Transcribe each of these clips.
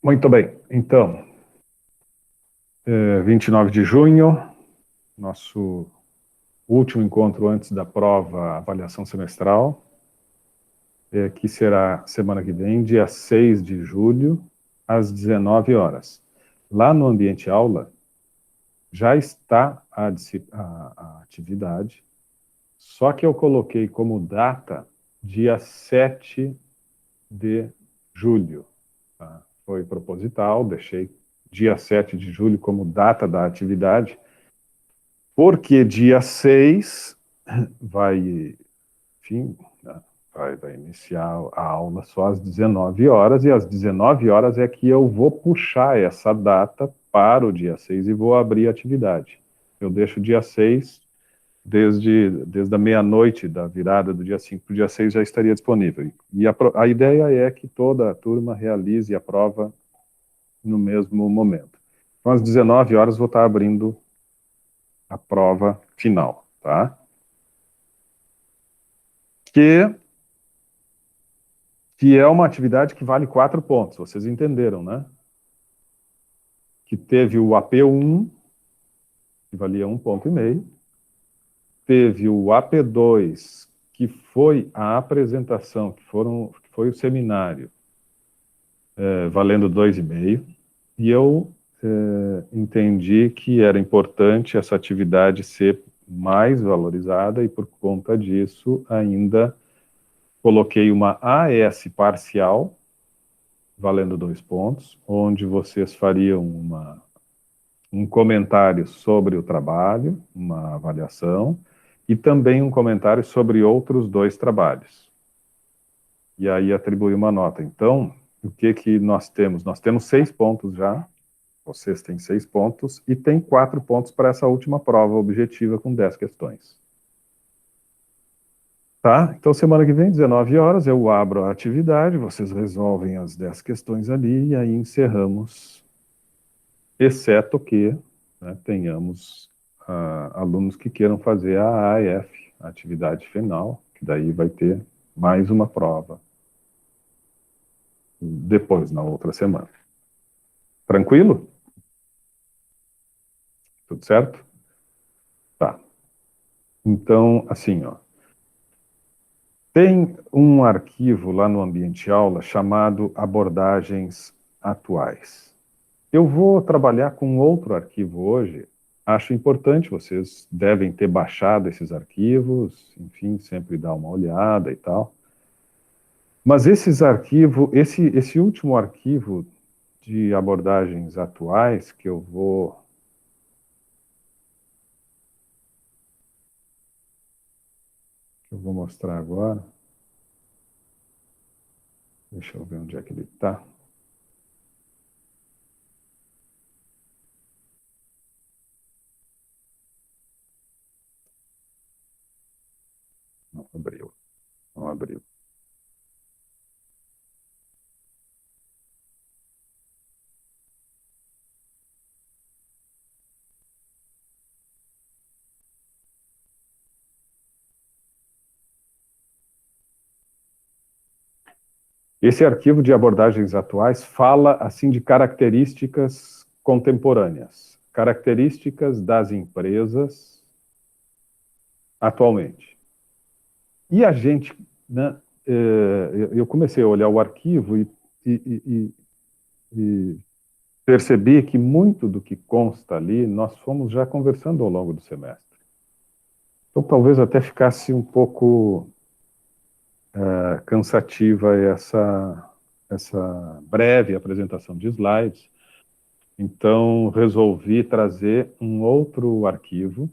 Muito bem, então, 29 de junho, nosso último encontro antes da prova avaliação semestral, que será semana que vem, dia 6 de julho, às 19 horas. Lá no ambiente aula, já está a atividade, só que eu coloquei como data dia 7 de julho. Tá? Foi proposital, deixei dia 7 de julho como data da atividade, porque dia 6 vai, enfim, vai iniciar a aula só às 19 horas, e às 19 horas é que eu vou puxar essa data para o dia 6 e vou abrir a atividade. Eu deixo o dia 6, desde a meia-noite da virada do dia 5 para o dia 6 já estaria disponível. E a ideia é que toda a turma realize a prova no mesmo momento. Então, às 19 horas, vou estar abrindo a prova final, tá? Que é uma atividade que vale 4 pontos, vocês entenderam, né? Que teve o AP1, que valia 1,5 ponto, teve o AP2, que foi a apresentação, que foi o seminário, valendo 2,5, e eu entendi que era importante essa atividade ser mais valorizada, e por conta disso ainda coloquei uma AS parcial, valendo 2 pontos, onde vocês fariam um comentário sobre o trabalho, uma avaliação, e também um comentário sobre outros 2 trabalhos. E aí atribuir uma nota. Então, o que nós temos? Nós temos 6 pontos já, vocês têm 6 pontos, e tem 4 pontos para essa última prova objetiva com 10 questões. Tá? Então, semana que vem, 19 horas, eu abro a atividade, vocês resolvem as 10 questões ali, e aí encerramos, exceto que, né, tenhamos alunos que queiram fazer a AF, a atividade final, que daí vai ter mais uma prova depois, na outra semana. Tranquilo? Tudo certo? Tá. Então, assim, ó. Tem um arquivo lá no ambiente aula chamado abordagens atuais. Eu vou trabalhar com outro arquivo hoje. Acho importante, vocês devem ter baixado esses arquivos, enfim, sempre dar uma olhada e tal. Mas esses arquivos, esse último arquivo de abordagens atuais que eu vou mostrar agora. Deixa eu ver onde é que ele está. Não abriu. Não abriu. Esse arquivo de abordagens atuais fala, assim, de características contemporâneas, características das empresas atualmente. E a gente, né, eu comecei a olhar o arquivo e percebi que muito do que consta ali, nós fomos já conversando ao longo do semestre. Então, talvez até ficasse um pouco cansativa essa breve apresentação de slides. Então, resolvi trazer um outro arquivo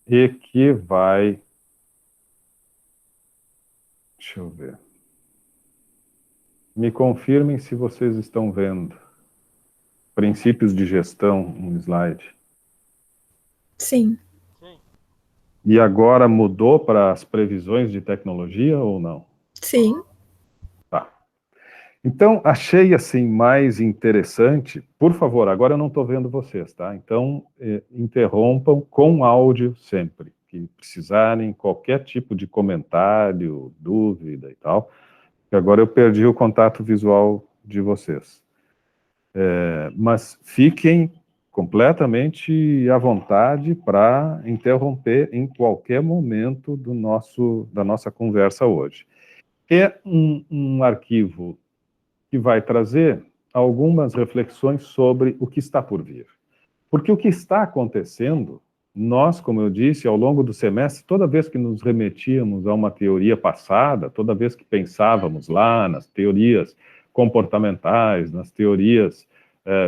e que vai... Deixa eu ver. Me confirmem se vocês estão vendo. Princípios de gestão, um slide. Sim. E agora mudou para as previsões de tecnologia ou não? Sim. Tá. Então, achei assim mais interessante, por favor, agora eu não estou vendo vocês, tá? Então, interrompam com áudio sempre, que precisarem, qualquer tipo de comentário, dúvida e tal, que agora eu perdi o contato visual de vocês. Mas fiquem completamente à vontade para interromper em qualquer momento da nossa conversa hoje. É um arquivo que vai trazer algumas reflexões sobre o que está por vir. Porque o que está acontecendo, nós, como eu disse, ao longo do semestre, toda vez que nos remetíamos a uma teoria passada, toda vez que pensávamos lá nas teorias comportamentais, nas teorias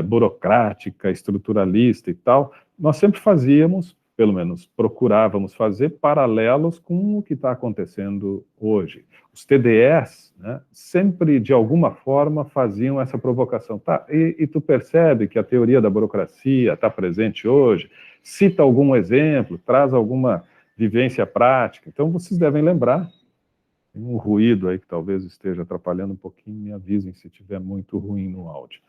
burocrática, estruturalista e tal, nós sempre fazíamos, pelo menos procurávamos fazer, paralelos com o que está acontecendo hoje. Os TDEs, né, sempre, de alguma forma, faziam essa provocação. Tá, e tu percebe que a teoria da burocracia está presente hoje? Cita algum exemplo, traz alguma vivência prática. Então, vocês devem lembrar. Tem um ruído aí que talvez esteja atrapalhando um pouquinho, me avisem se tiver muito ruim no áudio.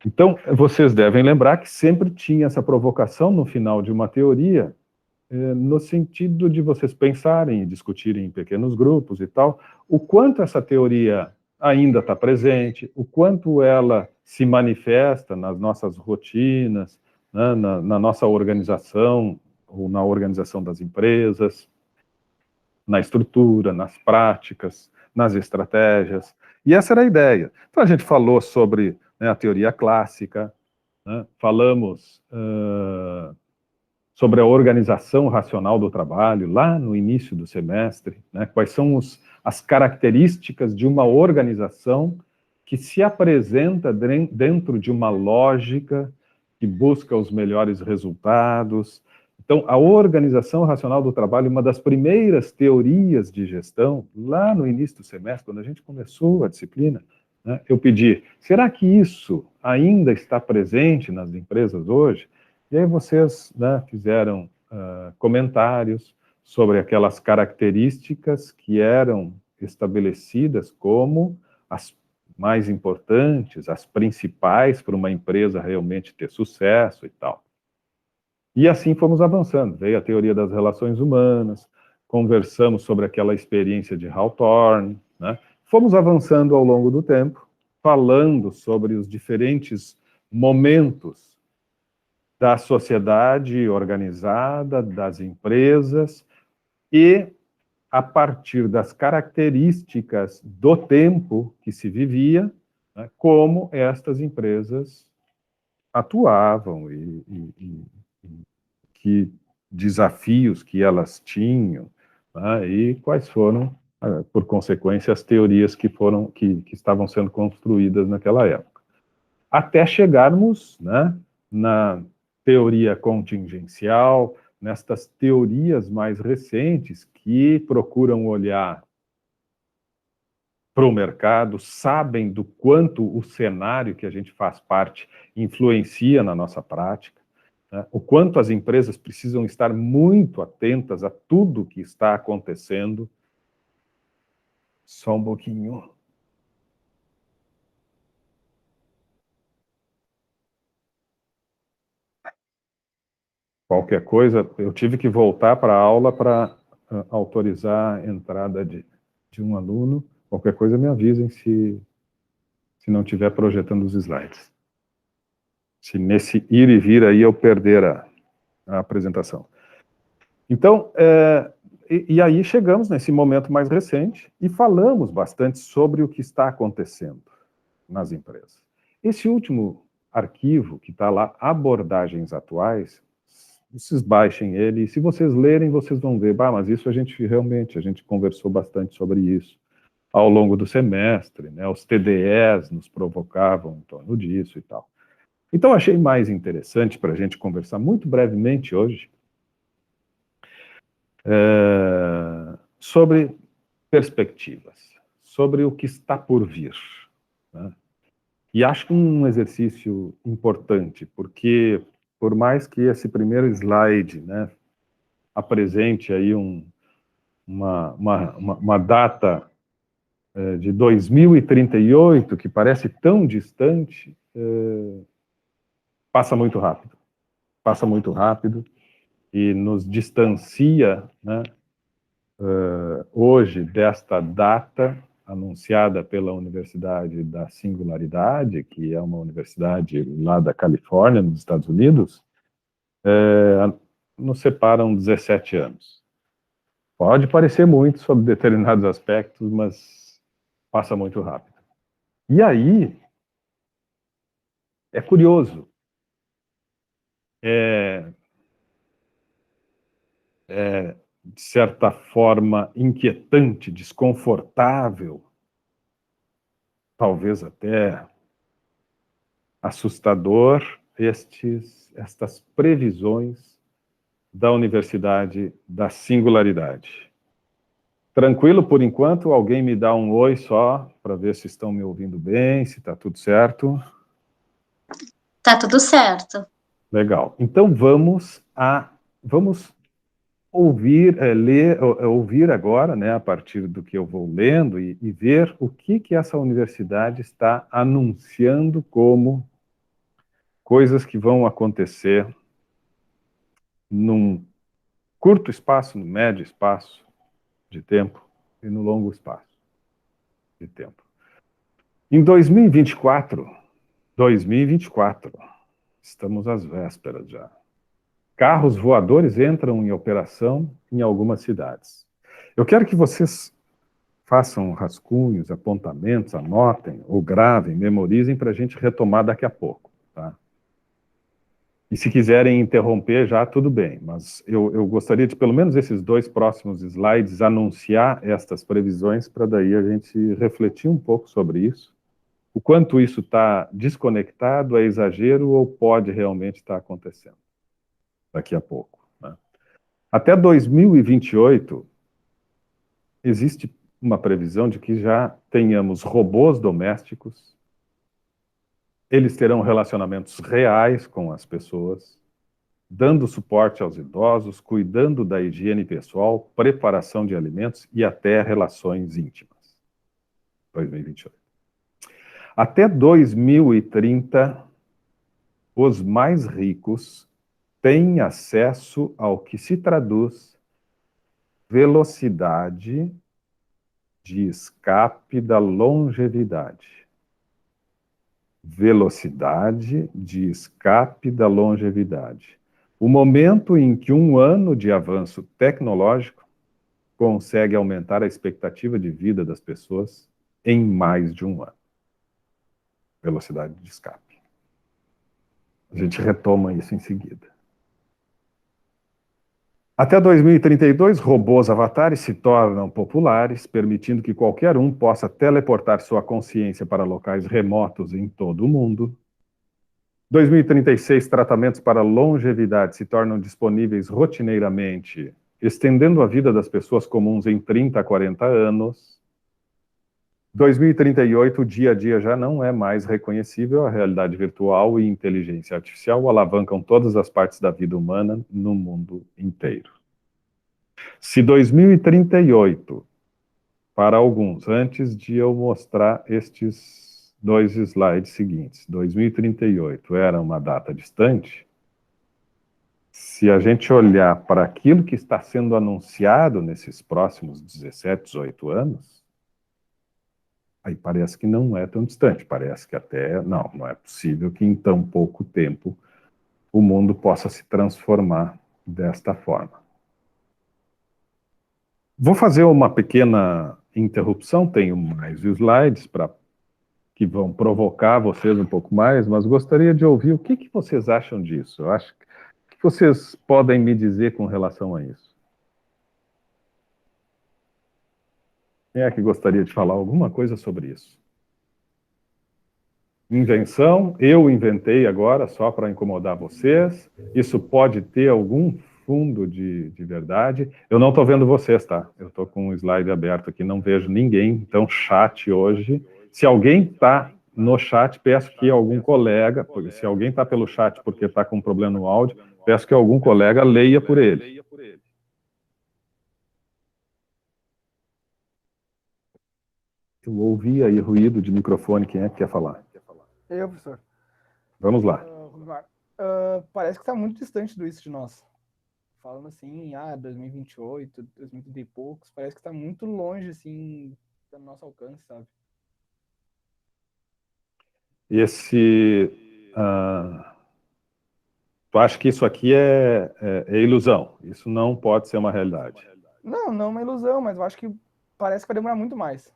Então, vocês devem lembrar que sempre tinha essa provocação no final de uma teoria, no sentido de vocês pensarem e discutirem em pequenos grupos e tal, o quanto essa teoria ainda está presente, o quanto ela se manifesta nas nossas rotinas, né, na nossa organização, ou na organização das empresas, na estrutura, nas práticas, nas estratégias. E essa era a ideia. Então a gente falou sobre, né, a teoria clássica, né, falamos sobre a organização racional do trabalho, lá no início do semestre, né, quais são as características de uma organização que se apresenta dentro de uma lógica que busca os melhores resultados. Então, a organização racional do trabalho, uma das primeiras teorias de gestão, lá no início do semestre, quando a gente começou a disciplina, né, eu pedi, será que isso ainda está presente nas empresas hoje? E aí vocês, né, fizeram comentários sobre aquelas características que eram estabelecidas como as mais importantes, as principais para uma empresa realmente ter sucesso e tal. E assim fomos avançando. Veio a teoria das relações humanas, conversamos sobre aquela experiência de Hawthorne, né? Fomos avançando ao longo do tempo, falando sobre os diferentes momentos da sociedade organizada, das empresas, e a partir das características do tempo que se vivia, né, como estas empresas atuavam e que desafios que elas tinham, né, e quais foram, por consequência, as teorias que estavam sendo construídas naquela época. Até chegarmos, né, na teoria contingencial, nestas teorias mais recentes que procuram olhar para o mercado, sabem do quanto o cenário que a gente faz parte influencia na nossa prática, né? O quanto as empresas precisam estar muito atentas a tudo que está acontecendo. Só um pouquinho. Qualquer coisa, eu tive que voltar para a aula para autorizar a entrada de um aluno. Qualquer coisa me avisem se não estiver projetando os slides. Se nesse ir e vir aí eu perder a apresentação. Então, e aí chegamos nesse momento mais recente e falamos bastante sobre o que está acontecendo nas empresas. Esse último arquivo que está lá, Abordagens Atuais, vocês baixem ele, e se vocês lerem, vocês vão ver, mas isso a gente conversou bastante sobre isso ao longo do semestre, né? Os TDEs nos provocavam em torno disso e tal. Então, achei mais interessante para a gente conversar muito brevemente hoje sobre perspectivas, sobre o que está por vir, né? E acho que um exercício importante, porque por mais que esse primeiro slide, né, apresente aí uma data de 2038, que parece tão distante, passa muito rápido, e nos distancia, né, hoje desta data anunciada pela Universidade da Singularidade, que é uma universidade lá da Califórnia, nos Estados Unidos, nos separam 17 anos. Pode parecer muito sobre determinados aspectos, mas passa muito rápido. E aí, é curioso. De certa forma, inquietante, desconfortável, talvez até assustador, estas previsões da Universidade da Singularidade. Tranquilo por enquanto? Alguém me dá um oi só, para ver se estão me ouvindo bem, se está tudo certo? Tá tudo certo. Legal. Então vamos ouvir, ouvir agora, né, a partir do que eu vou lendo e ver o que essa universidade está anunciando como coisas que vão acontecer num curto espaço, no médio espaço de tempo e no longo espaço de tempo. Em 2024, estamos às vésperas já. Carros voadores entram em operação em algumas cidades. Eu quero que vocês façam rascunhos, apontamentos, anotem ou gravem, memorizem para a gente retomar daqui a pouco, tá? E se quiserem interromper já, tudo bem, mas eu gostaria de, pelo menos esses 2 próximos slides, anunciar estas previsões para daí a gente refletir um pouco sobre isso. O quanto isso está desconectado, é exagero ou pode realmente estar acontecendo daqui a pouco, né? Até 2028, existe uma previsão de que já tenhamos robôs domésticos, eles terão relacionamentos reais com as pessoas, dando suporte aos idosos, cuidando da higiene pessoal, preparação de alimentos e até relações íntimas. 2028. Até 2030, os mais ricos têm acesso ao que se traduz velocidade de escape da longevidade. Velocidade de escape da longevidade. O momento em que um ano de avanço tecnológico consegue aumentar a expectativa de vida das pessoas em mais de um ano. Velocidade de escape. A gente retoma isso em seguida. Até 2032, robôs avatares se tornam populares, permitindo que qualquer um possa teleportar sua consciência para locais remotos em todo o mundo. 2036, tratamentos para longevidade se tornam disponíveis rotineiramente, estendendo a vida das pessoas comuns em 30 a 40 anos. 2038, o dia a dia já não é mais reconhecível, a realidade virtual e inteligência artificial alavancam todas as partes da vida humana no mundo inteiro. Se 2038, para alguns, antes de eu mostrar estes 2 slides seguintes, 2038 era uma data distante, se a gente olhar para aquilo que está sendo anunciado nesses próximos 17, 18 anos, aí parece que não é tão distante, parece que até, não é possível que em tão pouco tempo o mundo possa se transformar desta forma. Vou fazer uma pequena interrupção, tenho mais slides que vão provocar vocês um pouco mais, mas gostaria de ouvir o que vocês acham disso. Eu acho o que vocês podem me dizer com relação a isso? Quem é que gostaria de falar alguma coisa sobre isso? Invenção, eu inventei agora só para incomodar vocês. Isso pode ter algum fundo de verdade. Eu não estou vendo vocês, tá? Eu estou com um slide aberto aqui, não vejo ninguém. Então, chat hoje. Se alguém está no chat, peço que algum colega, se alguém está pelo chat porque está com um problema no áudio, peço que algum colega leia por ele. Eu ouvi aí ruído de microfone. Quem é que quer falar? Eu, professor. Vamos lá. Parece que está muito distante do isso de nós. Falando assim, 2028, 2030 e poucos, parece que está muito longe, assim, tá no nosso alcance, sabe? Tu acha que isso aqui é ilusão? Isso não pode ser uma realidade? Não, não é uma ilusão, mas eu acho que parece que vai demorar muito mais.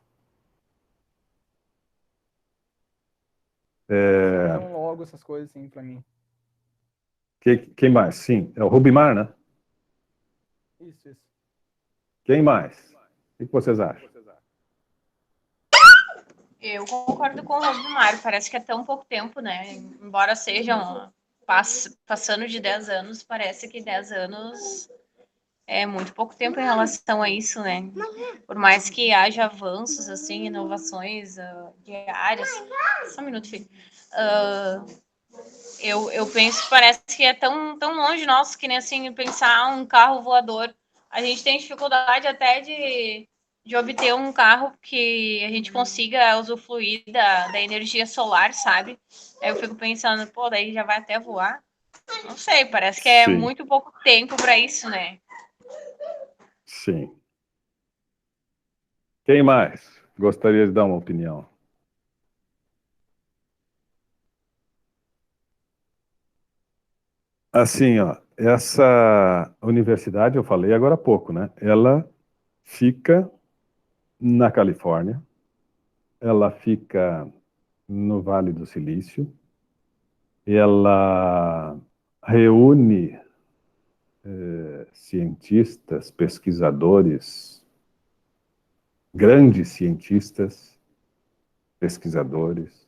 Não logo essas coisas assim pra mim. Quem mais? Sim, é o Rubimar, né? Isso. Quem mais? O que vocês acham? Eu concordo com o Rubimar, parece que é tão pouco tempo, né? Embora sejam passando de 10 anos, parece que 10 anos é muito pouco tempo em relação a isso, né? Por mais que haja avanços, assim, inovações diárias. Só um minuto, filho. Eu penso que parece que é tão longe nosso que nem assim pensar um carro voador. A gente tem dificuldade até de obter um carro que a gente consiga usufruir da energia solar, sabe? Aí eu fico pensando, pô, daí já vai até voar. Não sei, parece que é muito pouco tempo para isso, né? Sim. Quem mais gostaria de dar uma opinião? Assim, ó, essa universidade, eu falei agora há pouco, né? Ela fica na Califórnia, ela fica no Vale do Silício, ela reúne cientistas, pesquisadores, grandes cientistas, pesquisadores,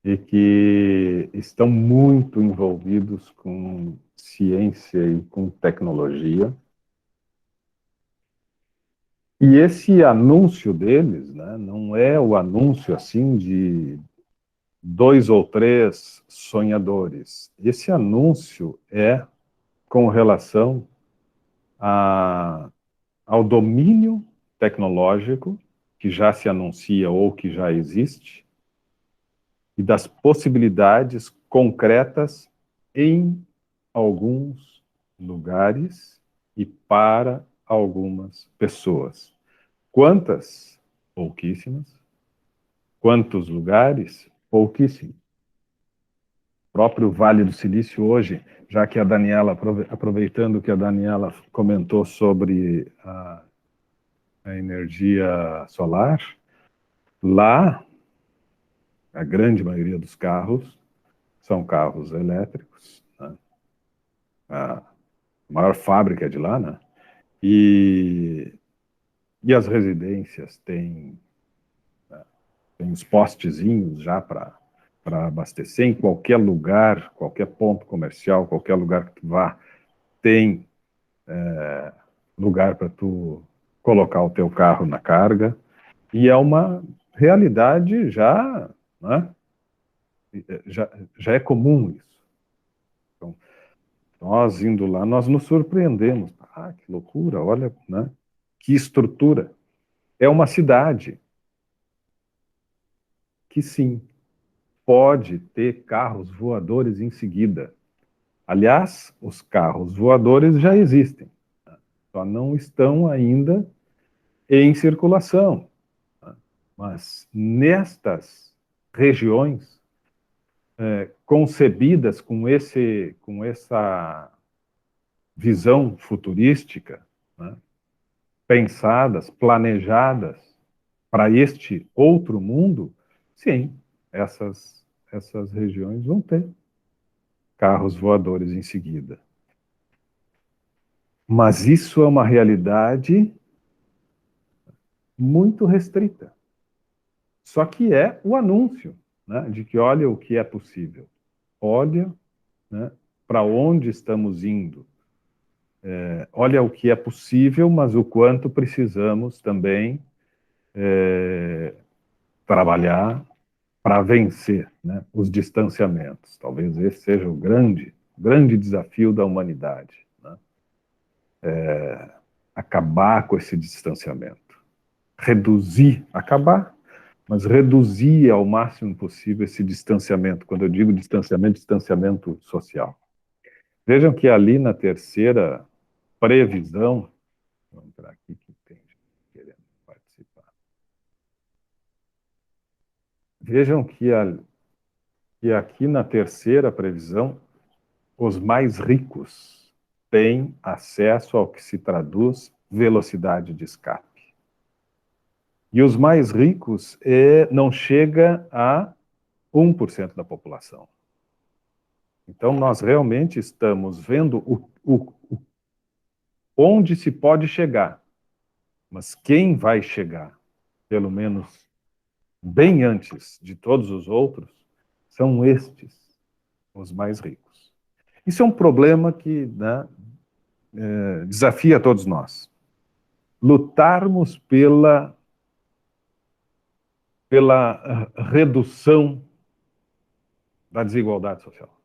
e que estão muito envolvidos com ciência e com tecnologia. E esse anúncio deles, né, não é o anúncio assim de 2 ou 3 sonhadores. Esse anúncio é com relação ao domínio tecnológico que já se anuncia ou que já existe e das possibilidades concretas em alguns lugares e para algumas pessoas. Quantas? Pouquíssimas. Quantos lugares? Pouquíssimos. O próprio Vale do Silício hoje, já que a Daniela, aproveitando que a Daniela comentou sobre a energia solar, lá, a grande maioria dos carros são carros elétricos, né? A maior fábrica é de lá, né? E as residências têm os postezinhos já para abastecer em qualquer lugar, qualquer ponto comercial, qualquer lugar que tu vá, tem lugar para tu colocar o teu carro na carga. E é uma realidade já, né? Já é comum isso. Então, nós indo lá, nós nos surpreendemos. Ah, que loucura, olha, né? Que estrutura. É uma cidade que sim, pode ter carros voadores em seguida. Aliás, os carros voadores já existem, só não estão ainda em circulação. Mas nestas regiões concebidas com essa visão futurística, né, pensadas, planejadas para este outro mundo, sim, essas regiões vão ter carros voadores em seguida. Mas isso é uma realidade muito restrita. Só que é o anúncio, né, de que olha o que é possível. Olha, né, para onde estamos indo. Olha o que é possível, mas o quanto precisamos também trabalhar para vencer, né, os distanciamentos. Talvez esse seja o grande desafio da humanidade, né? Acabar com esse distanciamento. Reduzir, acabar, mas reduzir ao máximo possível esse distanciamento. Quando eu digo distanciamento, distanciamento social. Vejam que ali na terceira previsão, vamos entrar aqui que tem gente querendo participar. Vejam que aqui na terceira previsão, os mais ricos têm acesso ao que se traduz velocidade de escape. E os mais ricos não chega a 1% da população. Então, nós realmente estamos vendo onde se pode chegar. Mas quem vai chegar, pelo menos bem antes de todos os outros, são estes, os mais ricos. Isso é um problema que, né, desafia todos nós. Lutarmos pela redução da desigualdade social.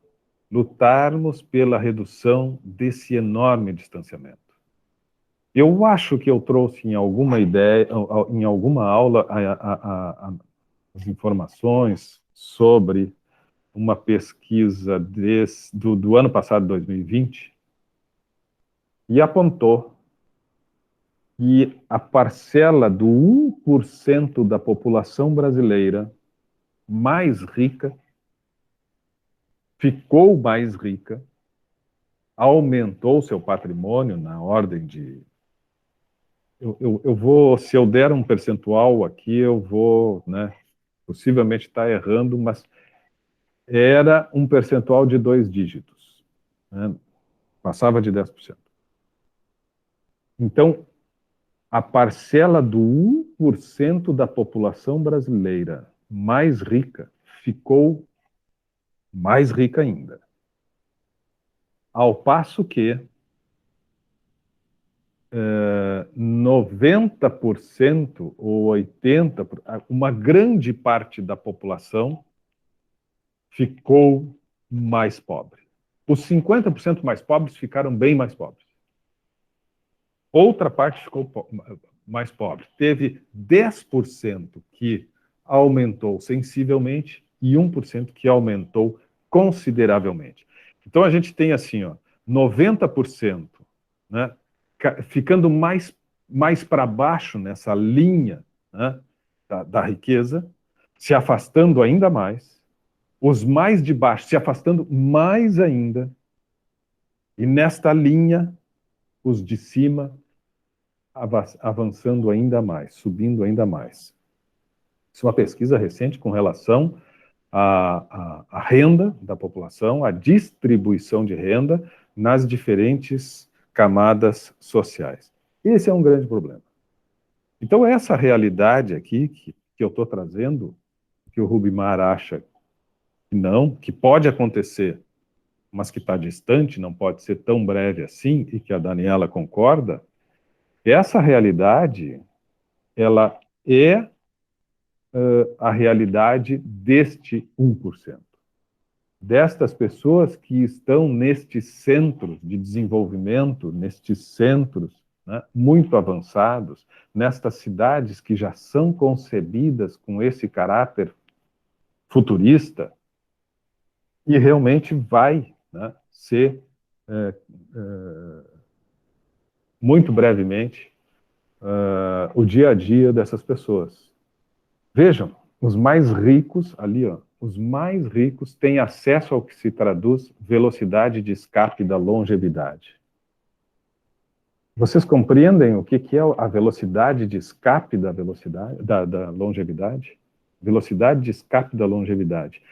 Lutarmos pela redução desse enorme distanciamento. Eu acho que eu trouxe em alguma ideia, em alguma aula, as informações sobre uma pesquisa do ano passado, 2020, e apontou que a parcela do 1% da população brasileira mais rica ficou mais rica, aumentou seu patrimônio na ordem de... Eu vou, se eu der um percentual aqui, eu vou, né, possivelmente estar errando, mas era um percentual de 2 dígitos, né, passava de 10%. Então, a parcela do 1% da população brasileira mais rica ficou mais rica ainda. Ao passo que 90% ou 80%, uma grande parte da população ficou mais pobre. Os 50% mais pobres ficaram bem mais pobres. Outra parte ficou mais pobre. Teve 10% que aumentou sensivelmente e 1% que aumentou consideravelmente. Então a gente tem assim, ó, 90%, né, ficando mais para baixo nessa linha, né, da riqueza, se afastando ainda mais, os mais de baixo se afastando mais ainda, e nesta linha, os de cima avançando ainda mais, subindo ainda mais. Isso é uma pesquisa recente com relação à renda da população, à distribuição de renda nas diferentes camadas sociais. Esse é um grande problema. Então, essa realidade aqui que eu estou trazendo, que o Rubimar acha que não, que pode acontecer, mas que está distante, não pode ser tão breve assim, e que a Daniela concorda, essa realidade, ela é a realidade deste 1%. Destas pessoas que estão nestes centros de desenvolvimento, nestes centros, né, muito avançados, nestas cidades que já são concebidas com esse caráter futurista, e realmente vai, né, ser, muito brevemente, o dia a dia dessas pessoas. Vejam, os mais ricos, ali, ó, os mais ricos têm acesso ao que se traduz velocidade de escape da longevidade. Vocês compreendem o que é a velocidade de escape da longevidade? Velocidade de escape da longevidade.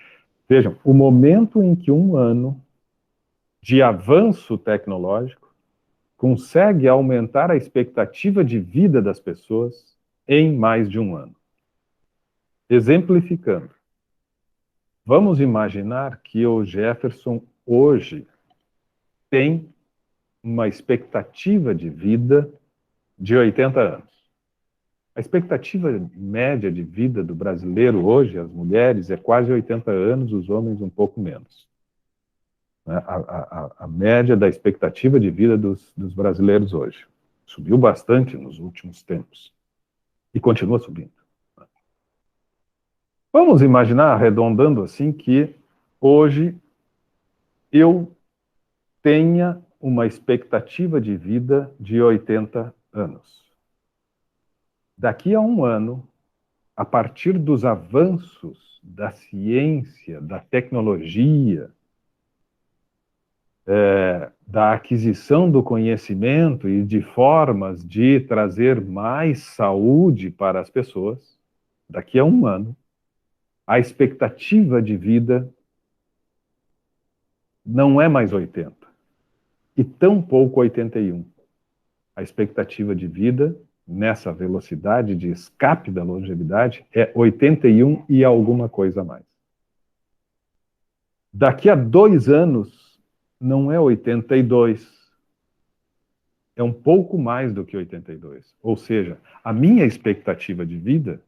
Vejam, o momento em que um ano de avanço tecnológico consegue aumentar a expectativa de vida das pessoas em mais de um ano. Exemplificando, vamos imaginar que o Jefferson hoje tem uma expectativa de vida de 80 anos. A expectativa média de vida do brasileiro hoje, as mulheres, é quase 80 anos, os homens um pouco menos. A média da expectativa de vida dos brasileiros hoje subiu bastante nos últimos tempos e continua subindo. Vamos imaginar, arredondando assim, que hoje eu tenha uma expectativa de vida de 80 anos. Daqui a um ano, a partir dos avanços da ciência, da tecnologia, da aquisição do conhecimento e de formas de trazer mais saúde para as pessoas, daqui a um ano, a expectativa de vida não é mais 80, e tampouco 81. A expectativa de vida, nessa velocidade de escape da longevidade, é 81 e alguma coisa a mais. Daqui a 2 anos, não é 82, é um pouco mais do que 82. Ou seja, a minha expectativa de vida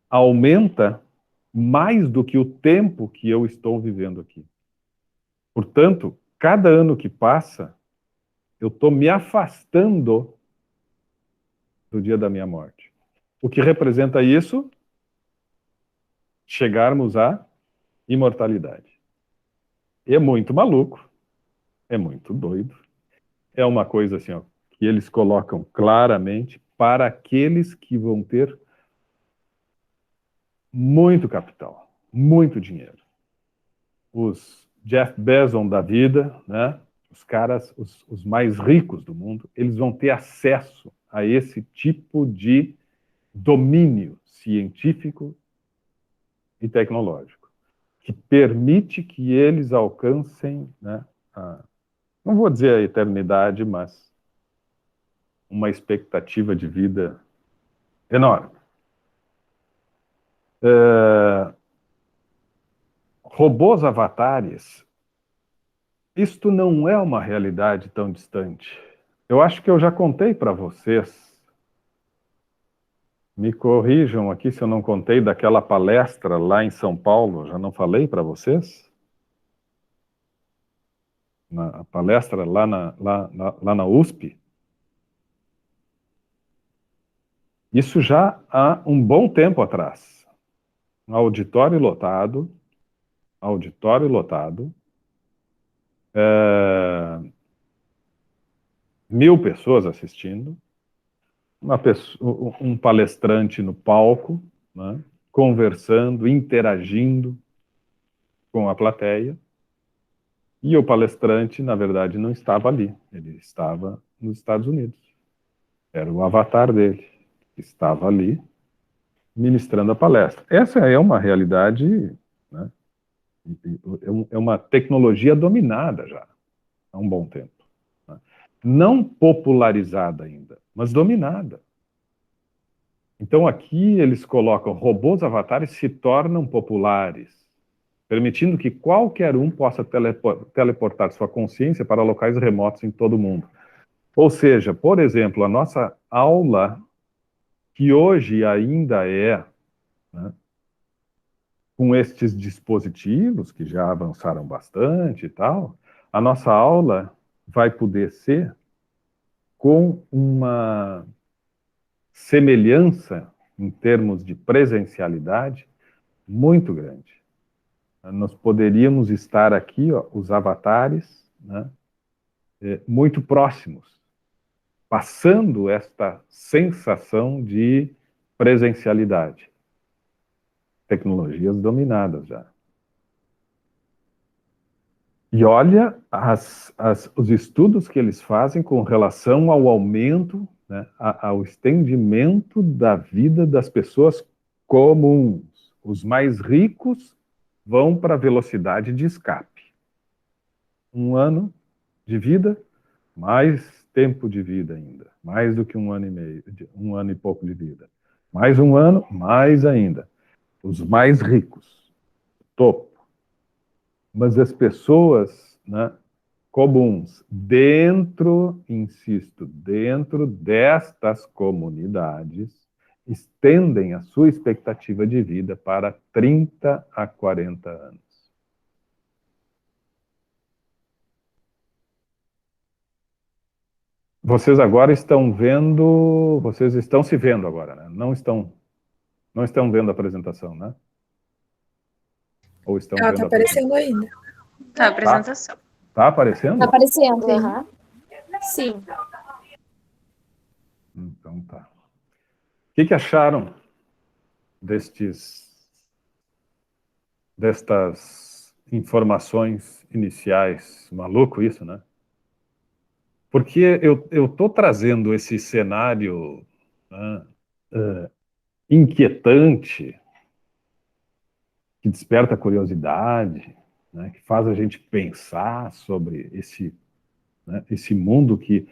aumenta mais do que o tempo que eu estou vivendo aqui. Portanto, cada ano que passa, eu estou me afastando do dia da minha morte. O que representa isso? Chegarmos à imortalidade. É muito maluco, é muito doido. É uma coisa assim, ó, que eles colocam claramente para aqueles que vão ter muito capital, muito dinheiro. Os Jeff Bezos da vida, né? Os caras, os mais ricos do mundo, eles vão ter acesso a esse tipo de domínio científico e tecnológico, que permite que eles alcancem, né, não vou dizer a eternidade, mas uma expectativa de vida enorme. Robôs avatares, isto não é uma realidade tão distante. Eu acho que eu já contei para vocês, me corrijam aqui se eu não contei daquela palestra lá em São Paulo, já não falei para vocês? Na palestra lá na USP? Isso já há um bom tempo atrás. Um auditório lotado, 1.000 pessoas assistindo, um palestrante no palco, né, conversando, interagindo com a plateia, e o palestrante, na verdade, não estava ali, ele estava nos Estados Unidos. Era o avatar dele, que estava ali, ministrando a palestra. Essa é uma realidade, né, é uma tecnologia dominada já há um bom tempo. Né? Não popularizada ainda, mas dominada. Então aqui eles colocam robôs avatares se tornam populares, permitindo que qualquer um possa teleportar sua consciência para locais remotos em todo o mundo. Ou seja, por exemplo, a nossa aula, que hoje ainda é, né, com estes dispositivos, que já avançaram bastante e tal, a nossa aula vai poder ser com uma semelhança em termos de presencialidade muito grande. Nós poderíamos estar aqui, ó, os avatares, né, muito próximos, passando esta sensação de presencialidade. Tecnologias dominadas já. E olha os estudos que eles fazem com relação ao aumento, né, ao estendimento da vida das pessoas comuns. Os mais ricos vão para a velocidade de escape. 1 ano de vida, mais tempo de vida ainda. Mais do que 1 ano e meio, 1 ano e pouco de vida. Mais 1 ano, mais ainda. Os mais ricos, topo. Mas as pessoas, né, comuns, insisto, dentro destas comunidades, estendem a sua expectativa de vida para 30 a 40 anos. Vocês agora estão vendo, vocês estão se vendo agora, né? Não estão vendo a apresentação, né? Ou estão Ela vendo tá a aparecendo ainda. Tá, apresentação. Tá aparecendo? Tá aparecendo, Sim. aham. Sim. Então tá. O que acharam destas informações iniciais. Maluco isso, né? Porque eu estou trazendo esse cenário, né, inquietante, que desperta curiosidade, né, que faz a gente pensar sobre esse mundo que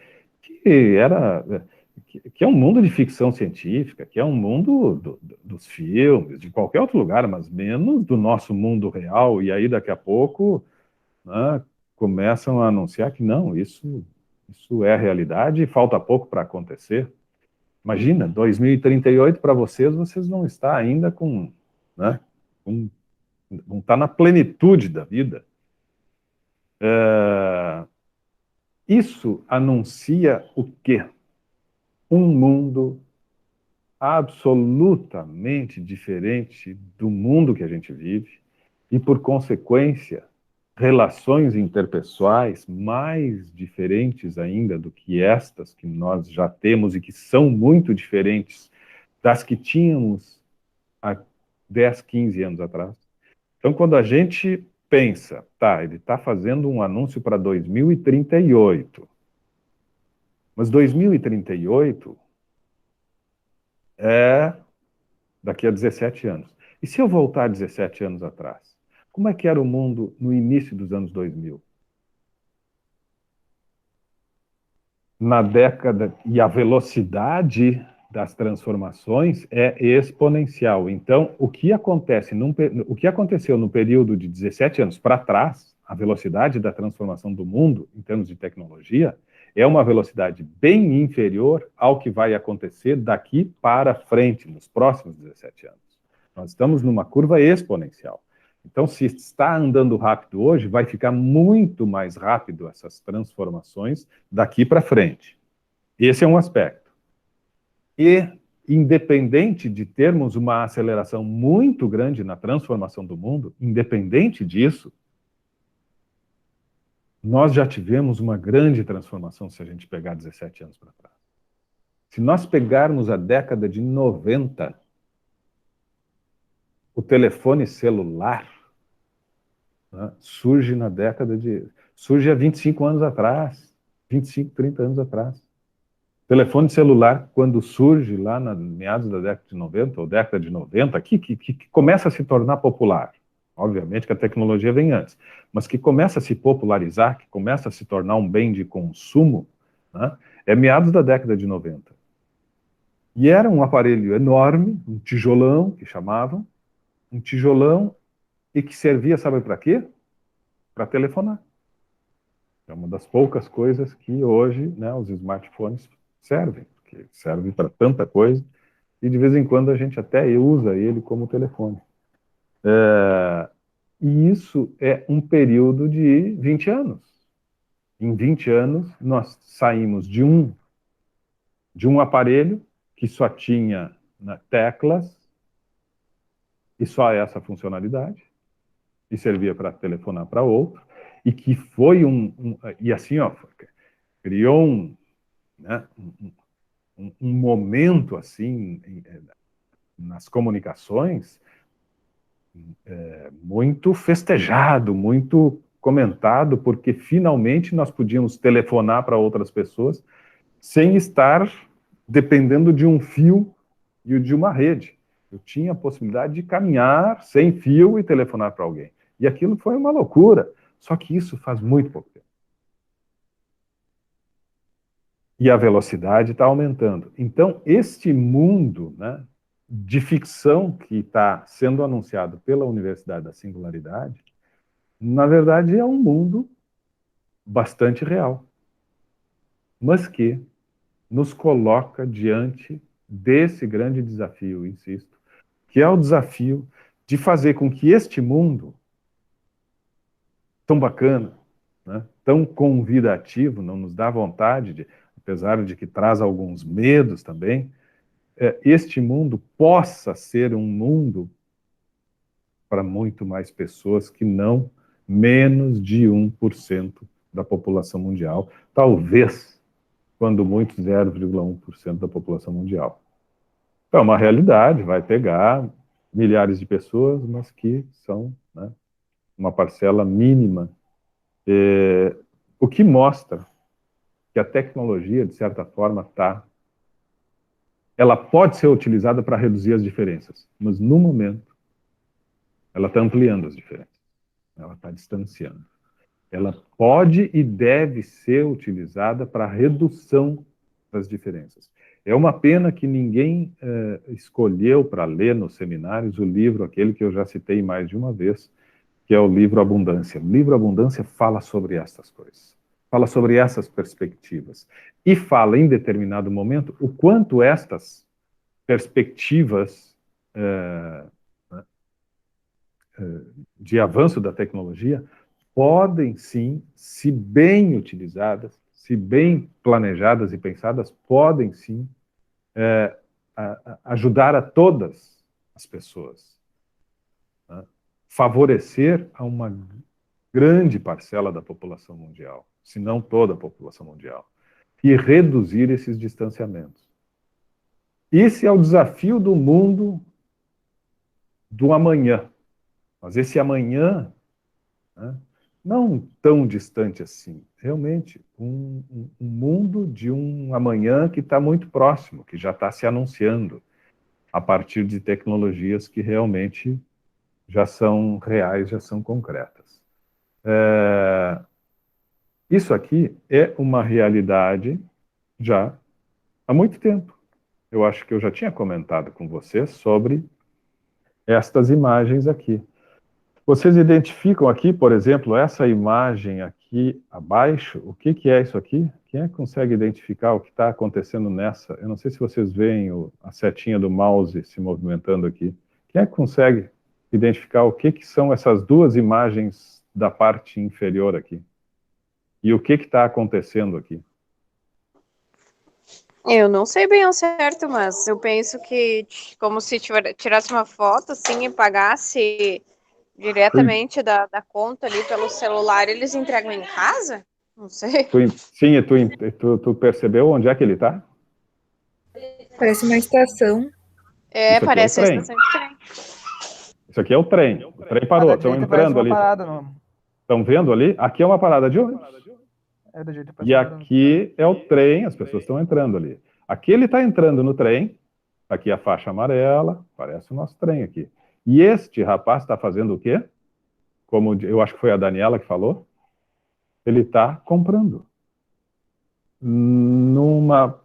é um mundo de ficção científica, que é um mundo dos filmes, de qualquer outro lugar, mas menos do nosso mundo real. E aí, daqui a pouco, né, começam a anunciar que não, isso é realidade e falta pouco para acontecer. Imagina, 2038 para vocês vão estar ainda né, vão estar na plenitude da vida. Isso anuncia o quê? Um mundo absolutamente diferente do mundo que a gente vive e, por consequência, relações interpessoais mais diferentes ainda do que estas que nós já temos e que são muito diferentes das que tínhamos há 10, 15 anos atrás. Então, quando a gente pensa, tá, ele está fazendo um anúncio para 2038, mas 2038 é daqui a 17 anos. E se eu voltar 17 anos atrás? Como é que era o mundo no início dos anos 2000? Na década, e a velocidade das transformações é exponencial. Então, o que aconteceu no período de 17 anos para trás, a velocidade da transformação do mundo, em termos de tecnologia, é uma velocidade bem inferior ao que vai acontecer daqui para frente, nos próximos 17 anos. Nós estamos numa curva exponencial. Então, se está andando rápido hoje, vai ficar muito mais rápido essas transformações daqui para frente. Esse é um aspecto. E, independente de termos uma aceleração muito grande na transformação do mundo, independente disso, nós já tivemos uma grande transformação se a gente pegar 17 anos para trás. Se nós pegarmos a década de 90, o telefone celular, né, surge há 25 anos atrás, 25, 30 anos atrás. O telefone celular, quando surge lá na meados da década de 90, ou década de 90, que começa a se tornar popular. Obviamente que a tecnologia vem antes, mas que começa a se popularizar, que começa a se tornar um bem de consumo, né, é meados da década de 90. E era um aparelho enorme, um tijolão, que chamavam, um tijolão, e que servia, sabe para quê? Para telefonar. É uma das poucas coisas que hoje, né, os smartphones servem, porque servem para tanta coisa, e de vez em quando a gente até usa ele como telefone. E isso é um período de 20 anos. Em 20 anos, nós saímos de um aparelho que só tinha, né, teclas e só essa funcionalidade, e servia para telefonar para outro, e que foi e assim, ó, criou né, um momento assim nas comunicações muito festejado, muito comentado, porque finalmente nós podíamos telefonar para outras pessoas sem estar dependendo de um fio e de uma rede. Eu tinha a possibilidade de caminhar sem fio e telefonar para alguém. E aquilo foi uma loucura. Só que isso faz muito pouco tempo. E a velocidade está aumentando. Então, este mundo, né, de ficção que está sendo anunciado pela Universidade da Singularidade, na verdade é um mundo bastante real, mas que nos coloca diante desse grande desafio, insisto, que é o desafio de fazer com que este mundo tão bacana, né, tão convidativo, não nos dá vontade, apesar de que traz alguns medos também, este mundo possa ser um mundo para muito mais pessoas que não menos de 1% da população mundial, talvez, quando muito, 0,1% da população mundial. É uma realidade, vai pegar milhares de pessoas, mas que são, né, uma parcela mínima. O que mostra que a tecnologia, de certa forma, ela pode ser utilizada para reduzir as diferenças, mas no momento ela está ampliando as diferenças, ela está distanciando. Ela pode e deve ser utilizada para redução das diferenças. É uma pena que ninguém escolheu para ler nos seminários o livro, aquele que eu já citei mais de uma vez, que é o livro Abundância. O livro Abundância fala sobre essas coisas, fala sobre essas perspectivas, e fala, em determinado momento, o quanto estas perspectivas de avanço da tecnologia podem, sim, se bem utilizadas, se bem planejadas e pensadas, podem, sim, ajudar a todas as pessoas, né? Favorecer a uma grande parcela da população mundial, se não toda a população mundial, e reduzir esses distanciamentos. Esse é o desafio do mundo do amanhã. Mas esse amanhã, né, não tão distante assim, realmente um mundo de um amanhã que está muito próximo, que já está se anunciando a partir de tecnologias que realmente já são reais, já são concretas. Isso aqui é uma realidade já há muito tempo. Eu acho que eu já tinha comentado com vocês sobre estas imagens aqui. Vocês identificam aqui, por exemplo, essa imagem aqui abaixo? O que é isso aqui? Quem é que consegue identificar o que está acontecendo nessa? Eu não sei se vocês veem a setinha do mouse se movimentando aqui. Quem é que consegue identificar o que são essas duas imagens da parte inferior aqui? E o que está acontecendo aqui? Eu não sei bem ao certo, mas eu penso que como se tirasse uma foto assim e pagasse diretamente da conta ali pelo celular, eles entregam em casa? Não sei. Sim, tu percebeu onde é que ele está? Parece uma estação. Isso aqui Parece é a o trem. estação de trem. Isso aqui é o trem. O trem parou, estão entrando ali. Estão vendo ali? Aqui é uma parada de ônibus. E aqui é o trem, as pessoas estão entrando ali. Aqui ele está entrando no trem, aqui a faixa amarela, parece o nosso trem aqui. E este rapaz está fazendo o quê? Como eu acho que foi a Daniela que falou, ele está comprando. Numa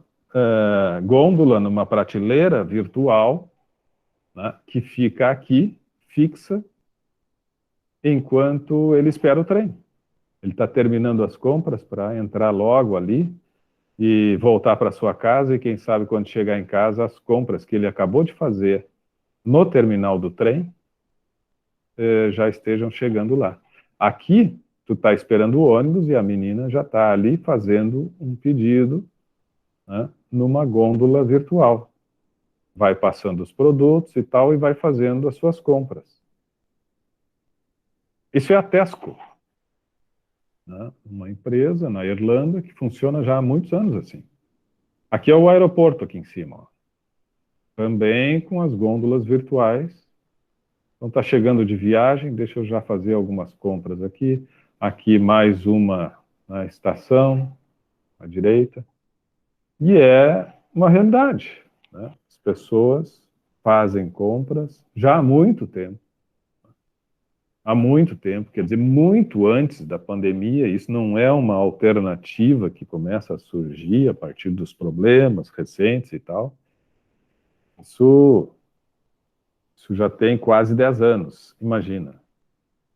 gôndola, numa prateleira virtual, né, que fica aqui, fixa, enquanto ele espera o trem. Ele está terminando as compras para entrar logo ali e voltar para sua casa, e quem sabe quando chegar em casa, as compras que ele acabou de fazer no terminal do trem já estejam chegando lá. Aqui, tu está esperando o ônibus e a menina já está ali fazendo um pedido, né, numa gôndola virtual. Vai passando os produtos e tal e vai fazendo as suas compras. Isso é a Tesco, né? Uma empresa na Irlanda que funciona já há muitos anos assim. Aqui é o aeroporto aqui em cima, ó. Também com as gôndolas virtuais. Então está chegando de viagem, deixa eu já fazer algumas compras aqui. Aqui mais uma na estação, à direita. E é uma realidade, né? As pessoas fazem compras já há muito tempo. Há muito tempo, quer dizer, muito antes da pandemia. Isso não é uma alternativa que começa a surgir a partir dos problemas recentes e tal. Isso já tem quase 10 anos, imagina.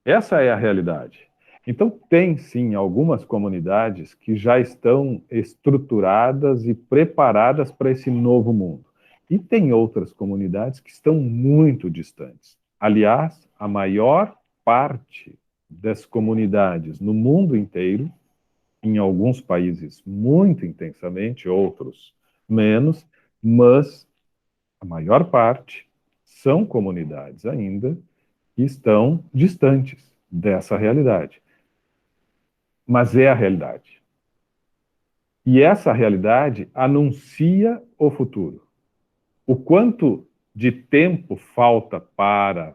Essa é a realidade. Então, tem sim algumas comunidades que já estão estruturadas e preparadas para esse novo mundo. E tem outras comunidades que estão muito distantes. Aliás, a maior parte das comunidades no mundo inteiro, em alguns países muito intensamente, outros menos, mas a maior parte são comunidades ainda que estão distantes dessa realidade. Mas é a realidade. E essa realidade anuncia o futuro. O quanto de tempo falta para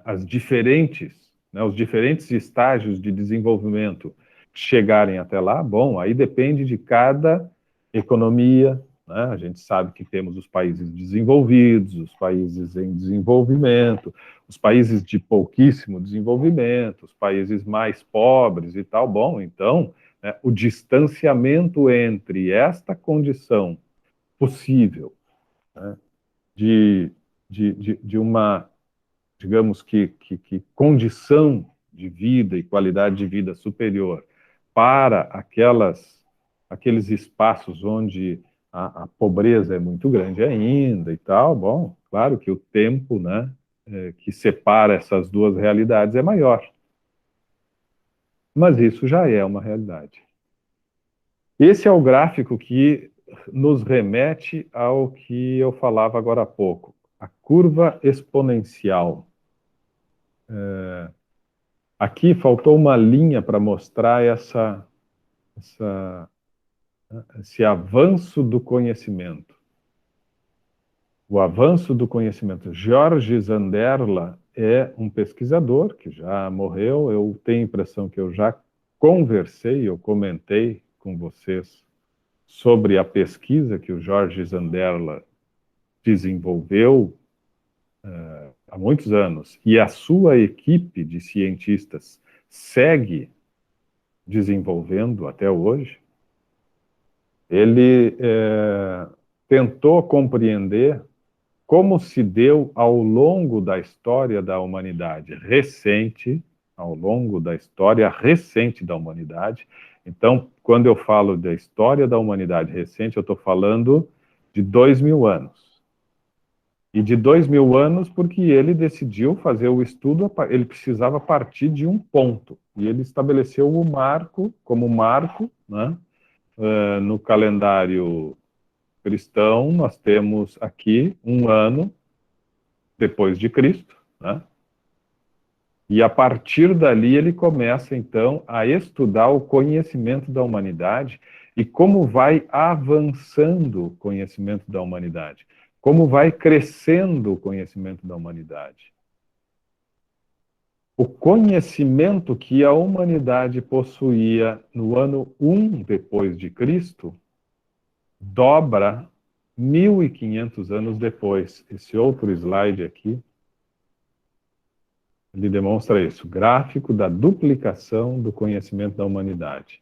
as diferentes, né, os diferentes estágios de desenvolvimento chegarem até lá? Bom, aí depende de cada economia, né? A gente sabe que temos os países desenvolvidos, os países em desenvolvimento, os países de pouquíssimo desenvolvimento, os países mais pobres e tal. Bom, então, né, o distanciamento entre esta condição possível, né, de uma, digamos que condição de vida e qualidade de vida superior para aqueles espaços onde a pobreza é muito grande ainda e tal, bom, claro que o tempo, né, que separa essas duas realidades é maior. Mas isso já é uma realidade. Esse é o gráfico que nos remete ao que eu falava agora há pouco, a curva exponencial. Aqui faltou uma linha para mostrar esse avanço do conhecimento. O avanço do conhecimento. Jorge Zanderla é um pesquisador que já morreu. Eu tenho a impressão que eu já conversei, eu comentei com vocês sobre a pesquisa que o Jorge Zanderla desenvolveu há muitos anos, e a sua equipe de cientistas segue desenvolvendo até hoje. Ele tentou compreender como se deu ao longo da história da humanidade recente, ao longo da história recente da humanidade. Então, quando eu falo da história da humanidade recente, eu estou falando de 2000 anos. E de 2000 anos porque ele decidiu fazer o estudo, ele precisava partir de um ponto. E ele estabeleceu o marco, como marco, né? No calendário cristão, nós temos aqui um ano depois de Cristo, né? E a partir dali ele começa, então, a estudar o conhecimento da humanidade e como vai avançando o conhecimento da humanidade, como vai crescendo o conhecimento da humanidade. O conhecimento que a humanidade possuía no ano 1 depois de Cristo dobra 1500 anos depois. Esse outro slide aqui, ele demonstra isso, gráfico da duplicação do conhecimento da humanidade.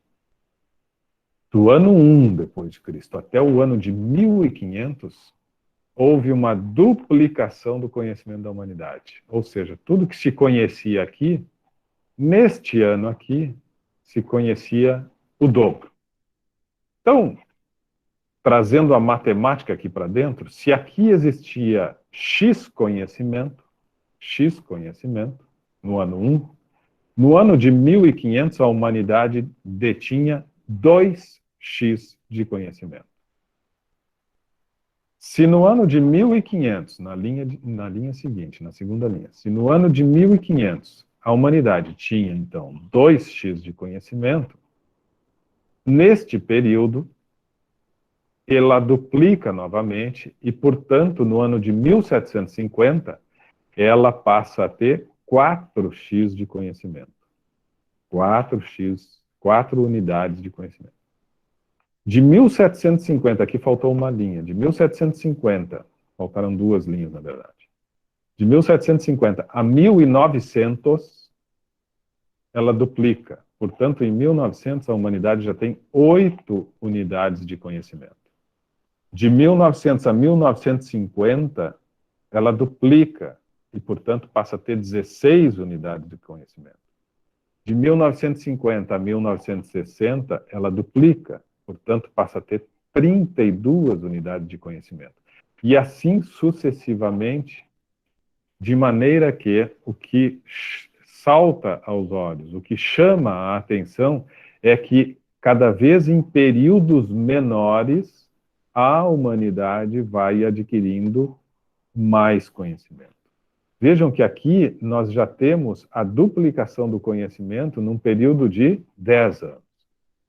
Do ano 1 depois de Cristo até o ano de 1500, houve uma duplicação do conhecimento da humanidade. Ou seja, tudo que se conhecia aqui, neste ano aqui, se conhecia o dobro. Então, trazendo a matemática aqui para dentro, se aqui existia X conhecimento, no ano 1, no ano de 1500 a humanidade detinha 2x de conhecimento. Se no ano de 1500, na linha seguinte, na segunda linha, se no ano de 1500 a humanidade tinha, então, 2x de conhecimento, neste período, ela duplica novamente e, portanto, no ano de 1750, ela passa a ter 4x de conhecimento. 4 unidades de conhecimento. De 1750, aqui faltou uma linha, de 1750, faltaram 2 linhas, na verdade. De 1750 a 1900, ela duplica. Portanto, em 1900, a humanidade já tem 8 unidades de conhecimento. De 1900 a 1950, ela duplica e, portanto, passa a ter 16 unidades de conhecimento. De 1950 a 1960, ela duplica, portanto, passa a ter 32 unidades de conhecimento. E assim sucessivamente, de maneira que o que salta aos olhos, o que chama a atenção, é que cada vez em períodos menores, a humanidade vai adquirindo mais conhecimento. Vejam que aqui nós já temos a duplicação do conhecimento num período de 10 anos.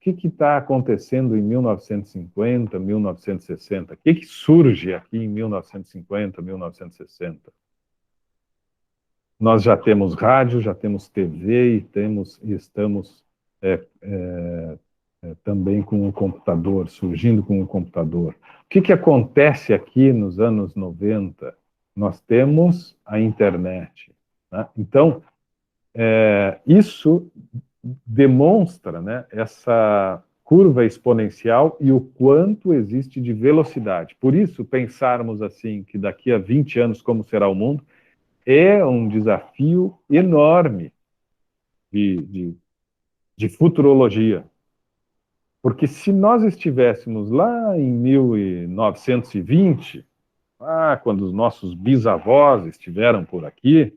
que está acontecendo em 1950, 1960? O que surge aqui em 1950, 1960? Nós já temos rádio, já temos TV e estamos também com o computador, surgindo com o computador. O que acontece aqui nos anos 90? Nós temos a internet, né? Então, isso demonstra, né, essa curva exponencial e o quanto existe de velocidade. Por isso, pensarmos assim, que daqui a 20 anos como será o mundo, é um desafio enorme de futurologia. Porque se nós estivéssemos lá em 1920, quando os nossos bisavós estiveram por aqui,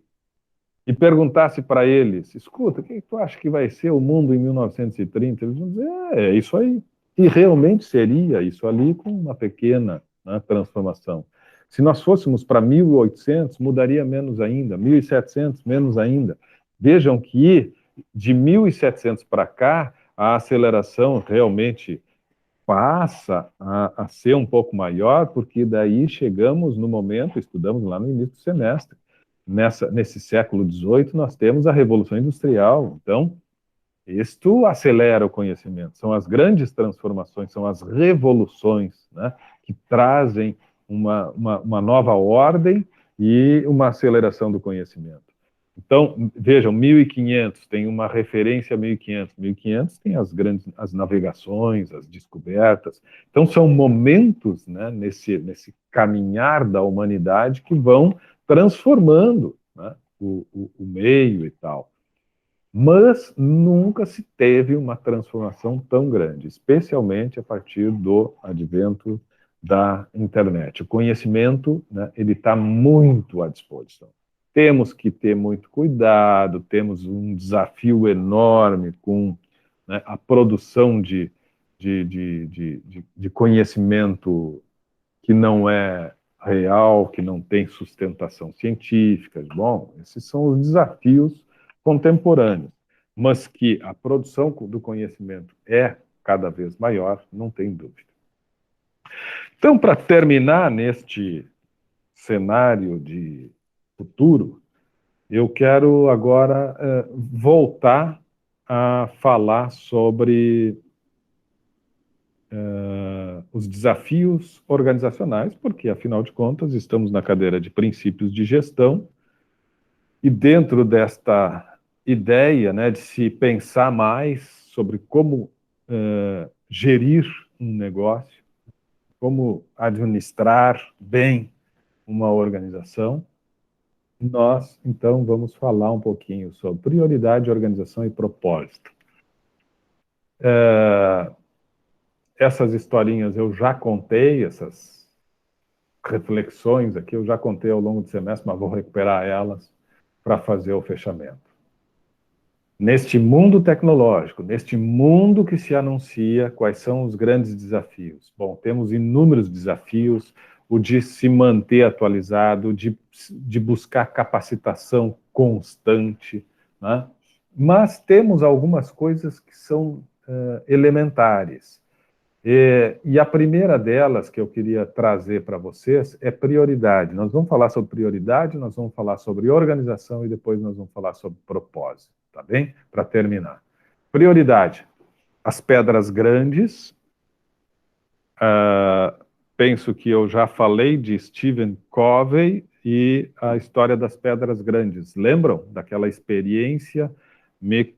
e perguntasse para eles, escuta, o que tu acha que vai ser o mundo em 1930? Eles vão dizer, é isso aí. E realmente seria isso ali com uma pequena, né, transformação. Se nós fôssemos para 1800, mudaria menos ainda, 1700, menos ainda. Vejam que de 1700 para cá, a aceleração realmente passa a ser um pouco maior, porque daí chegamos no momento, estudamos lá no início do semestre, nesse século XVIII, nós temos a Revolução Industrial. Então, isto acelera o conhecimento. São as grandes transformações, são as revoluções, né, que trazem uma nova ordem e uma aceleração do conhecimento. Então, vejam, 1500 tem uma referência a 1500. 1500 tem as navegações, as descobertas. Então, são momentos, né, nesse caminhar da humanidade que vão transformando, né, o meio e tal. Mas nunca se teve uma transformação tão grande, especialmente a partir do advento da internet. O conhecimento, né, ele está muito à disposição. Temos que ter muito cuidado, temos um desafio enorme com, né, a produção de conhecimento que não é real, que não tem sustentação científica. Bom, esses são os desafios contemporâneos, mas que a produção do conhecimento é cada vez maior, não tem dúvida. Então, para terminar neste cenário de futuro, eu quero agora voltar a falar sobre os desafios organizacionais, porque, afinal de contas, estamos na cadeira de princípios de gestão, e dentro desta ideia, né, de se pensar mais sobre como gerir um negócio, como administrar bem uma organização, nós, então, vamos falar um pouquinho sobre prioridade, organização e propósito. Essas historinhas eu já contei, essas reflexões aqui eu já contei ao longo do semestre, mas vou recuperar elas para fazer o fechamento. Neste mundo tecnológico, neste mundo que se anuncia, quais são os grandes desafios? Bom, temos inúmeros desafios, o de se manter atualizado, de buscar capacitação constante, né? Mas temos algumas coisas que são elementares. E a primeira delas que eu queria trazer para vocês é prioridade. Nós vamos falar sobre prioridade, nós vamos falar sobre organização e depois nós vamos falar sobre propósito, tá bem? Para terminar. Prioridade. As pedras grandes. Penso que eu já falei de Stephen Covey e a história das pedras grandes. Lembram daquela experiência? Me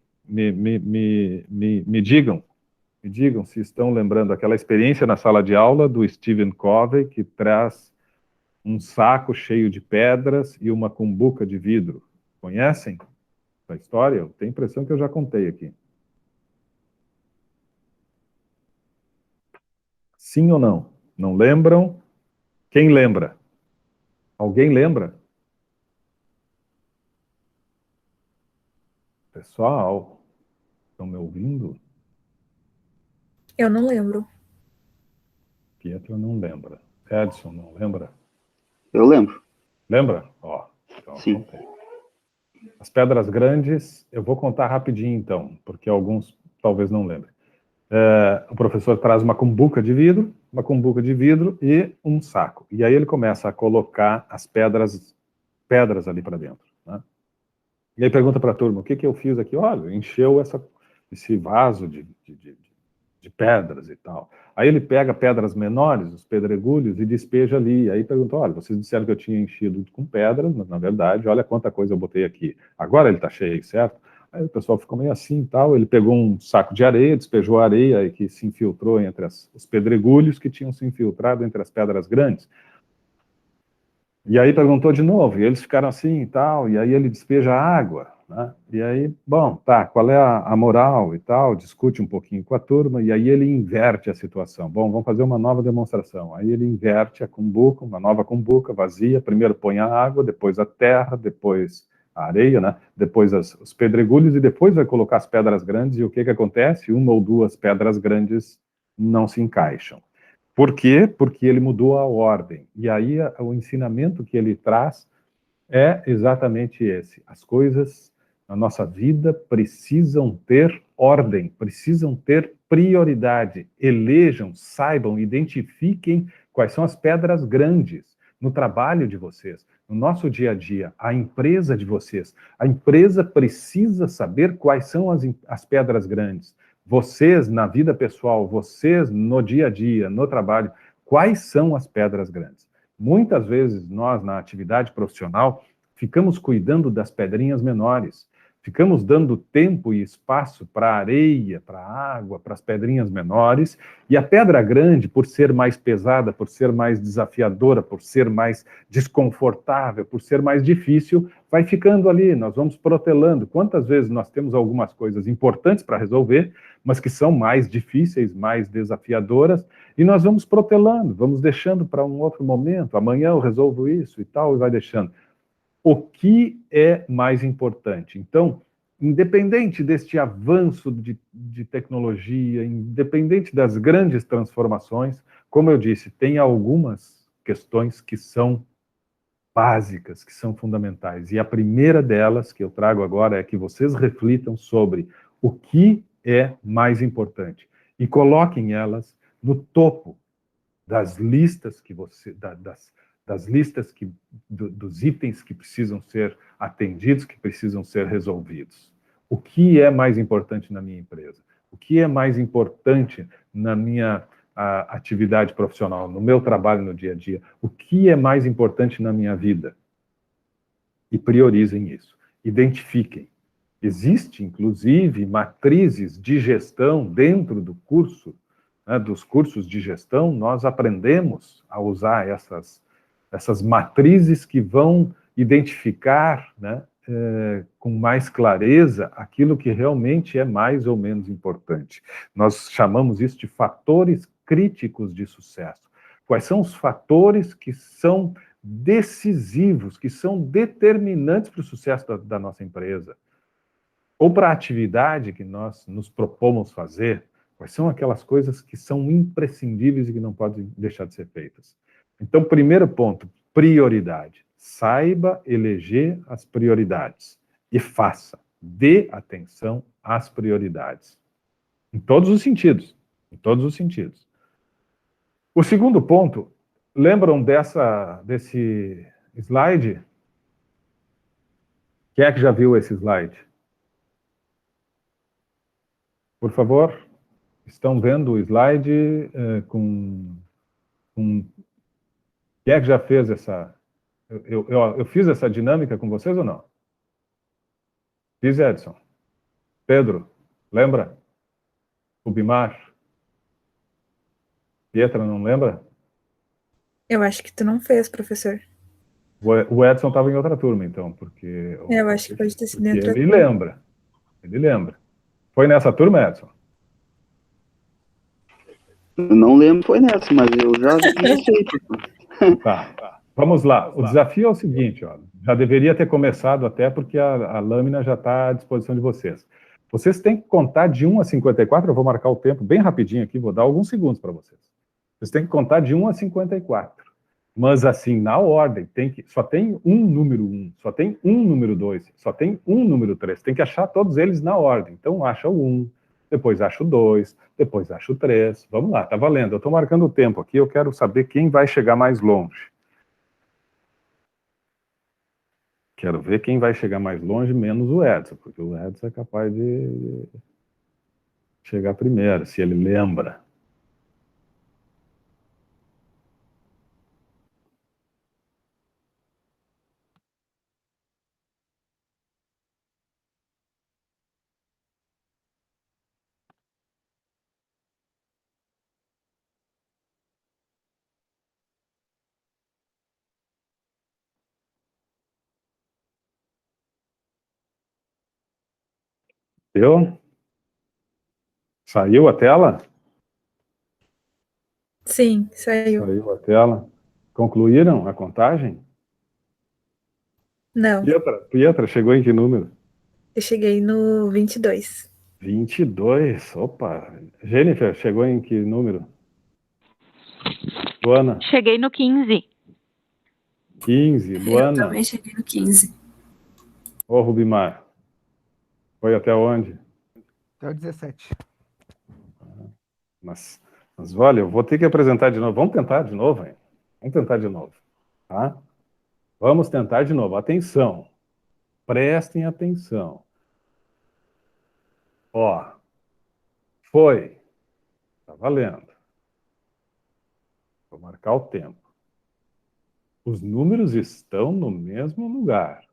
digam se estão lembrando aquela experiência na sala de aula do Stephen Covey, que traz um saco cheio de pedras e uma cumbuca de vidro. Conhecem essa história? Eu tenho a impressão que eu já contei aqui. Sim ou não? Não lembram? Quem lembra? Alguém lembra? Pessoal, estão me ouvindo? Eu não lembro. Pietro não lembra. Edson não lembra? Eu lembro. Lembra? Ó, então sim. As pedras grandes, eu vou contar rapidinho então, porque alguns talvez não lembrem. O professor traz uma cumbuca de vidro e um saco. E aí ele começa a colocar as pedras ali para dentro, né? E aí pergunta para a turma, o que eu fiz aqui? Olha, encheu esse vaso de pedras e tal. Aí ele pega pedras menores, os pedregulhos, e despeja ali. Aí pergunta, olha, vocês disseram que eu tinha enchido com pedras, mas na verdade, olha quanta coisa eu botei aqui. Agora ele está cheio, certo? Aí o pessoal ficou meio assim e tal. Ele pegou um saco de areia, despejou a areia que se infiltrou entre os pedregulhos que tinham se infiltrado entre as pedras grandes. E aí perguntou de novo, e eles ficaram assim e tal, e aí ele despeja água, né? E aí, bom, tá, qual é a moral e tal, discute um pouquinho com a turma, e aí ele inverte a situação. Bom, vamos fazer uma nova demonstração. Aí ele inverte a cumbuca, uma nova cumbuca vazia, primeiro põe a água, depois a terra, depois a areia, né? Depois os pedregulhos, e depois vai colocar as pedras grandes, e o que acontece? Uma ou duas pedras grandes não se encaixam. Por quê? Porque ele mudou a ordem. E aí o ensinamento que ele traz é exatamente esse. As coisas na nossa vida precisam ter ordem, precisam ter prioridade. Elejam, saibam, identifiquem quais são as pedras grandes no trabalho de vocês, no nosso dia a dia, a empresa de vocês. A empresa precisa saber quais são as pedras grandes. Vocês, na vida pessoal, vocês, no dia a dia, no trabalho, quais são as pedras grandes? Muitas vezes, nós, na atividade profissional, ficamos cuidando das pedrinhas menores, ficamos dando tempo e espaço para a areia, para a água, para as pedrinhas menores, e a pedra grande, por ser mais pesada, por ser mais desafiadora, por ser mais desconfortável, por ser mais difícil, vai ficando ali, nós vamos protelando. Quantas vezes nós temos algumas coisas importantes para resolver, mas que são mais difíceis, mais desafiadoras, e nós vamos protelando, vamos deixando para um outro momento, amanhã eu resolvo isso e tal, e vai deixando. O que é mais importante? Então, independente deste avanço de tecnologia, independente das grandes transformações, como eu disse, tem algumas questões que são básicas, que são fundamentais. E a primeira delas que eu trago agora é que vocês reflitam sobre o que é mais importante e coloquem elas no topo das listas que dos itens que precisam ser atendidos, que precisam ser resolvidos. O que é mais importante na minha empresa? O que é mais importante na minha atividade profissional, no meu trabalho no dia a dia? O que é mais importante na minha vida? E priorizem isso. Identifiquem. Existe, inclusive, matrizes de gestão dentro do curso, né, dos cursos de gestão, nós aprendemos a usar essas matrizes que vão identificar, né, com mais clareza aquilo que realmente é mais ou menos importante. Nós chamamos isso de fatores críticos de sucesso. Quais são os fatores que são decisivos, que são determinantes para o sucesso da nossa empresa? Ou para a atividade que nós nos propomos fazer? Quais são aquelas coisas que são imprescindíveis e que não podem deixar de ser feitas? Então, primeiro ponto, prioridade. Saiba eleger as prioridades e faça. Dê atenção às prioridades. Em todos os sentidos. Em todos os sentidos. O segundo ponto, lembram desse slide? Quem é que já viu esse slide? Por favor, estão vendo o slide quem é que já fez essa... Eu fiz essa dinâmica com vocês ou não? Fiz, Edson. Pedro, lembra? Rubimar? Pietra, não lembra? Eu acho que tu não fez, professor. O Edson estava em outra turma, então, porque... Eu acho que pode ter sido em outra ele turma. lembra. Ele lembra. Foi nessa turma, Edson? Eu não lembro, foi nessa, mas eu já sei. Tá. Vamos lá. O desafio é o seguinte, ó. Já deveria ter começado até porque a lâmina já está à disposição de vocês. Vocês têm que contar de 1 a 54, eu vou marcar o tempo bem rapidinho aqui, vou dar alguns segundos para vocês. Vocês têm que contar de 1 a 54. Mas assim, na ordem, só tem um número 1, só tem um número 2, só tem um número 3. Tem que achar todos eles na ordem. Então, acha o 1, depois acho 2, depois acho 3. Vamos lá, tá valendo. Eu estou marcando o tempo aqui, eu quero saber quem vai chegar mais longe. Quero ver quem vai chegar mais longe, menos o Edson, porque o Edson é capaz de chegar primeiro, se ele lembra. Deu? Saiu a tela? Sim, saiu. Saiu a tela. Concluíram a contagem? Não, Pietra, chegou em que número? eu cheguei no 22. 22. Opa. Jennifer, chegou em que número? Luana? Cheguei no 15. 15. Eu Luana? também cheguei no 15. Ô, Rubimar. Foi até onde? Até o 17. Mas olha, eu vou ter que apresentar de novo. Vamos tentar de novo, hein? Vamos tentar de novo, tá? Vamos tentar de novo. Atenção. Prestem atenção. Ó. Foi. Tá valendo. Vou marcar o tempo. Os números estão no mesmo lugar.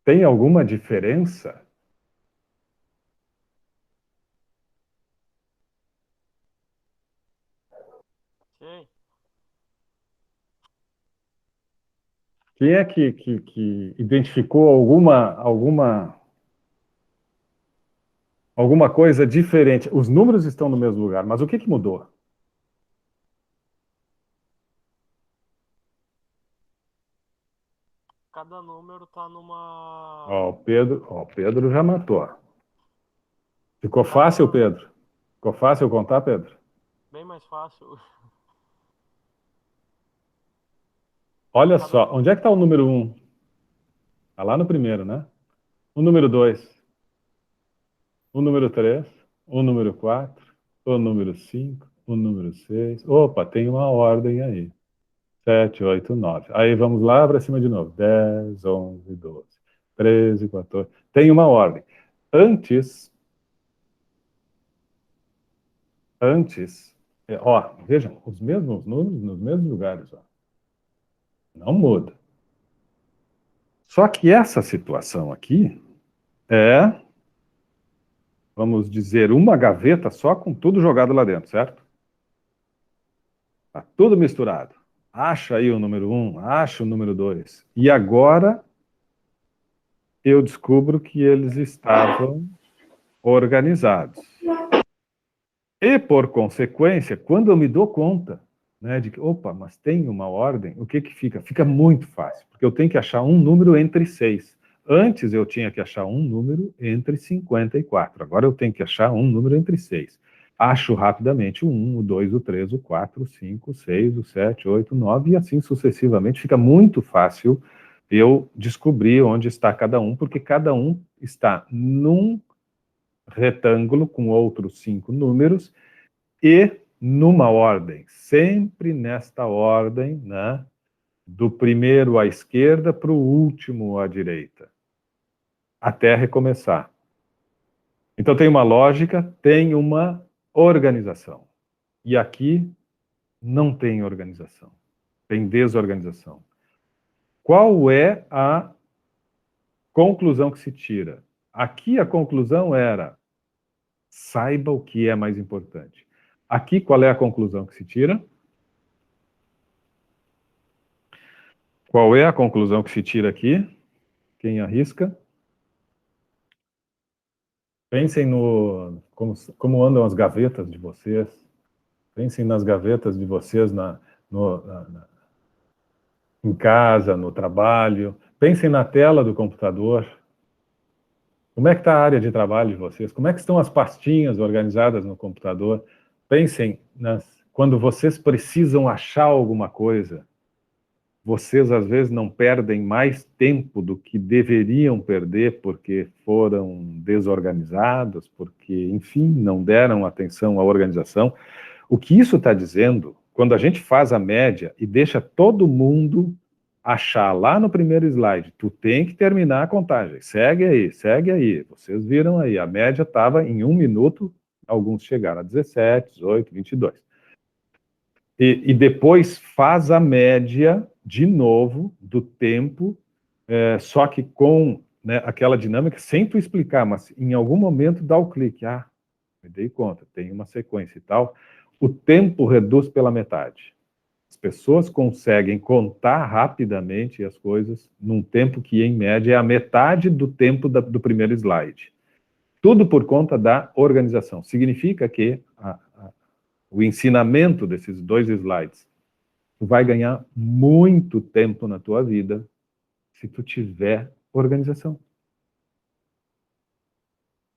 Tem alguma diferença? Sim. Quem é que identificou alguma coisa diferente? Os números estão no mesmo lugar, mas o que mudou? Cada número tá numa. Ó, o Pedro já matou. Ficou fácil, Pedro? Ficou fácil contar, Pedro? Bem mais fácil. Olha só, onde é que está o número 1? Está lá no primeiro, né? O número 2, o número 3, o número 4, o número 5, o número 6. Opa, tem uma ordem aí. 7, 8, 9. Aí vamos lá para cima de novo. 10, 11, 12, 13, 14. Tem uma ordem. Antes, ó, vejam, os mesmos números nos mesmos lugares, ó. Não muda. Só que essa situação aqui é, vamos dizer, uma gaveta só com tudo jogado lá dentro, certo? Tá tudo misturado. Acha aí o número 1, acha o número 2. E agora eu descubro que eles estavam organizados. E, por consequência, quando eu me dou conta, né, de que, opa, mas tem uma ordem, o que fica? Fica muito fácil, porque eu tenho que achar um número entre 6. Antes eu tinha que achar um número entre 54. Agora eu tenho que achar um número entre 6. Acho rapidamente o 1, o 2, o 3, o 4, o 5, o 6, o 7, o 8, o 9, e assim sucessivamente. Fica muito fácil eu descobrir onde está cada um, porque cada um está num retângulo com outros 5 números e numa ordem, sempre nesta ordem, né, do primeiro à esquerda para o último à direita, até recomeçar. Então tem uma lógica, tem uma organização. E aqui não tem organização, tem desorganização. Qual é a conclusão que se tira? Aqui a conclusão era: saiba o que é mais importante. Aqui, qual é a conclusão que se tira? Qual é a conclusão que se tira aqui? Quem arrisca? Pensem no como andam as gavetas de vocês. Pensem nas gavetas de vocês em casa, no trabalho. Pensem na tela do computador. Como é que está a área de trabalho de vocês? Como é que estão as pastinhas organizadas no computador? Pensem quando vocês precisam achar alguma coisa. vocês às vezes não perdem mais tempo do que deveriam perder porque foram desorganizados, porque, enfim, não deram atenção à organização. O que isso está dizendo, quando a gente faz a média e deixa todo mundo achar lá no primeiro slide, tu tem que terminar a contagem, segue aí, vocês viram aí, a média estava em 1 minuto, alguns chegaram a 17, 18, 22. E depois faz a média, de novo, do tempo, só que com, né, aquela dinâmica, sem tu explicar, mas em algum momento dá o clique, me dei conta, tem uma sequência e tal, o tempo reduz pela metade. As pessoas conseguem contar rapidamente as coisas num tempo que, em média, é a metade do tempo do primeiro slide. Tudo por conta da organização. Significa que o ensinamento desses 2 slides, tu vai ganhar muito tempo na tua vida se tu tiver organização.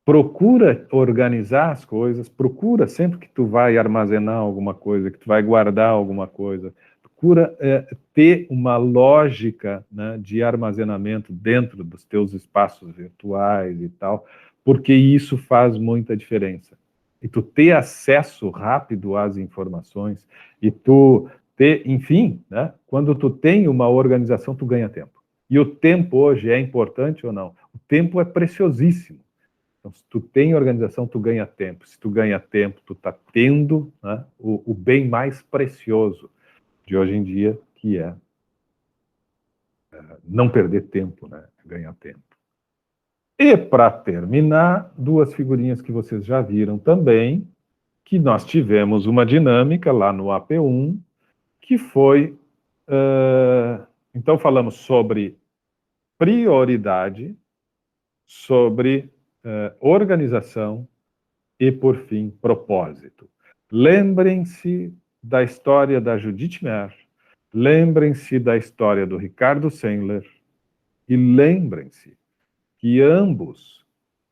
Procura organizar as coisas, procura sempre que tu vai armazenar alguma coisa, que tu vai guardar alguma coisa, procura ter uma lógica, né, de armazenamento dentro dos teus espaços virtuais e tal, porque isso faz muita diferença. E tu ter acesso rápido às informações, e tu ter, enfim, né, quando tu tem uma organização, tu ganha tempo. E o tempo hoje é importante ou não? O tempo é preciosíssimo. Então, se tu tem organização, tu ganha tempo. Se tu ganha tempo, tu está tendo, né, o bem mais precioso de hoje em dia, que é não perder tempo, né, ganhar tempo. E, para terminar, 2 figurinhas que vocês já viram também, que nós tivemos uma dinâmica lá no AP1, que foi... então, falamos sobre prioridade, sobre organização e, por fim, propósito. Lembrem-se da história da Judith Mer, lembrem-se da história do Ricardo Sandler, e lembrem-se que ambos,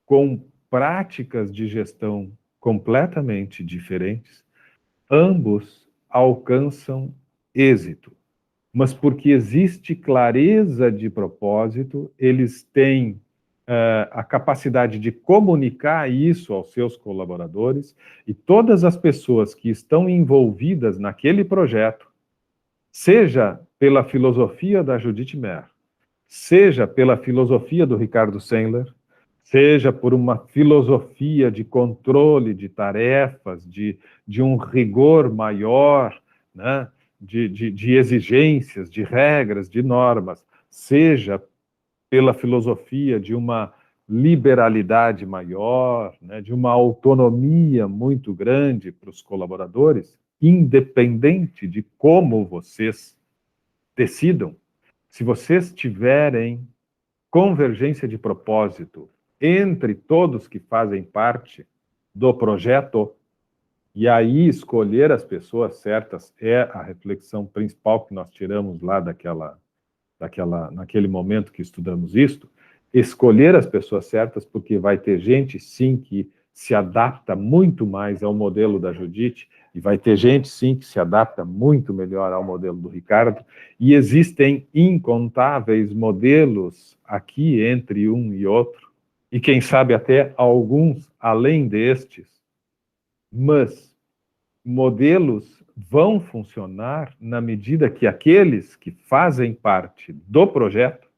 com práticas de gestão completamente diferentes, ambos alcançam êxito. Mas porque existe clareza de propósito, eles têm a capacidade de comunicar isso aos seus colaboradores, e todas as pessoas que estão envolvidas naquele projeto, seja pela filosofia da Judith Mer, seja pela filosofia do Ricardo Sandler, seja por uma filosofia de controle de tarefas, de um rigor maior, né, de exigências, de regras, de normas, seja pela filosofia de uma liberalidade maior, né, de uma autonomia muito grande para os colaboradores, independente de como vocês decidam, se vocês tiverem convergência de propósito entre todos que fazem parte do projeto, e aí escolher as pessoas certas é a reflexão principal que nós tiramos lá naquele momento que estudamos isto, escolher as pessoas certas, porque vai ter gente, sim, que se adapta muito mais ao modelo da Judith, e vai ter gente, sim, que se adapta muito melhor ao modelo do Ricardo, e existem incontáveis modelos aqui entre um e outro, e quem sabe até alguns além destes, mas modelos vão funcionar na medida que aqueles que fazem parte do projeto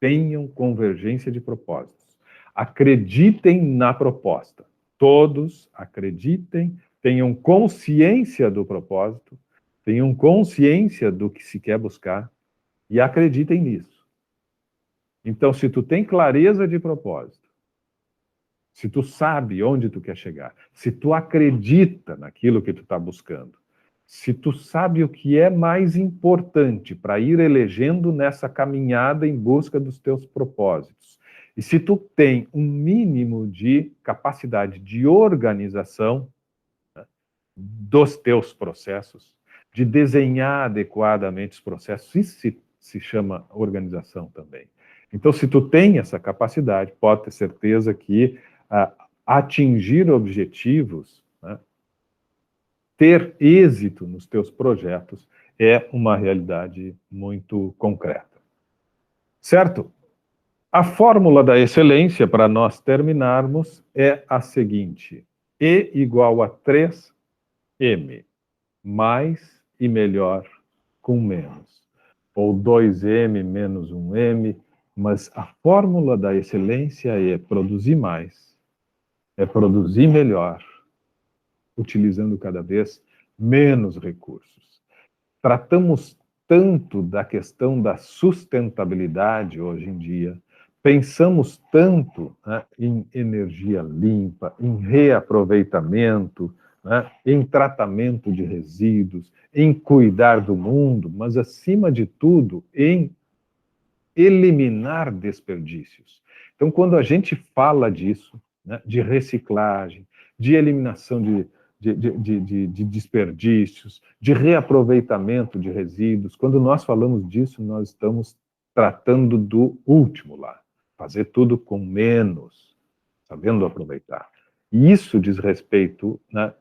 tenham convergência de propósitos. Acreditem na proposta. Todos acreditem, tenham consciência do propósito, tenham consciência do que se quer buscar e acreditem nisso. Então, se tu tem clareza de propósito, se tu sabe onde tu quer chegar, se tu acredita naquilo que tu está buscando, se tu sabe o que é mais importante para ir elegendo nessa caminhada em busca dos teus propósitos, e se tu tem um mínimo de capacidade de organização, né, dos teus processos, de desenhar adequadamente os processos, isso se chama organização também. Então, se tu tem essa capacidade, pode ter certeza que atingir objetivos, né, ter êxito nos teus projetos, é uma realidade muito concreta. Certo? A fórmula da excelência, para nós terminarmos, é a seguinte: E igual a 3M, mais e melhor com menos. Ou 2M menos 1M, mas a fórmula da excelência é produzir mais, é produzir melhor, utilizando cada vez menos recursos. Tratamos tanto da questão da sustentabilidade hoje em dia, pensamos tanto, né, em energia limpa, em reaproveitamento, né, em tratamento de resíduos, em cuidar do mundo, mas, acima de tudo, em eliminar desperdícios. Então, quando a gente fala disso, né, de reciclagem, de eliminação de desperdícios, de reaproveitamento de resíduos, quando nós falamos disso, nós estamos tratando do último lá, fazer tudo com menos, sabendo aproveitar. E isso diz respeito, né,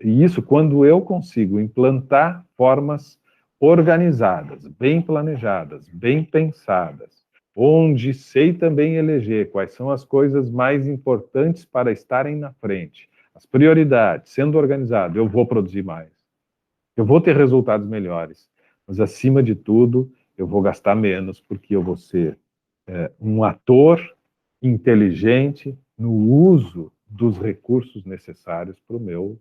e isso quando eu consigo implantar formas organizadas, bem planejadas, bem pensadas, onde sei também eleger quais são as coisas mais importantes para estarem na frente, as prioridades, sendo organizado, eu vou produzir mais, eu vou ter resultados melhores, mas, acima de tudo, eu vou gastar menos, porque eu vou ser um ator inteligente no uso dos recursos necessários para o meu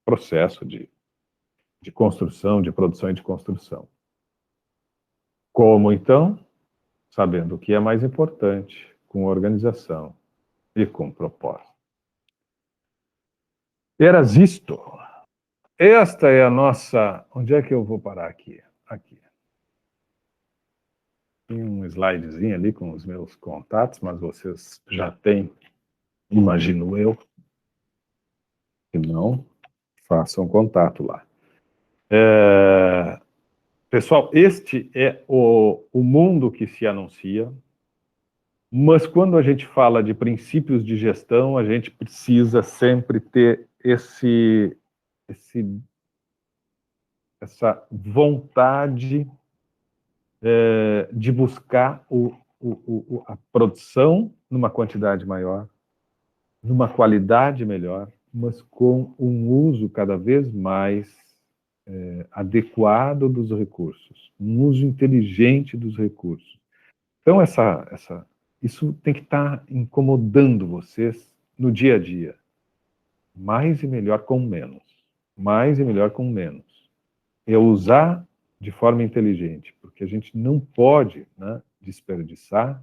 processo de construção, de produção e de construção. Como, então? Sabendo o que é mais importante, com organização e com propósito. Eras isto. Esta é a nossa... Onde é que eu vou parar aqui? Aqui. Tem um slidezinho ali com os meus contatos, mas vocês já têm, imagino eu. Se não, façam contato lá. Pessoal, este é o mundo que se anuncia, mas quando a gente fala de princípios de gestão, a gente precisa sempre ter essa vontade de buscar a produção numa quantidade maior, numa qualidade melhor, mas com um uso cada vez mais adequado dos recursos, um uso inteligente dos recursos. Então, isso tem que estar incomodando vocês no dia a dia. Mais e melhor com menos. Mais e melhor com menos. É usar de forma inteligente, porque a gente não pode, né, desperdiçar,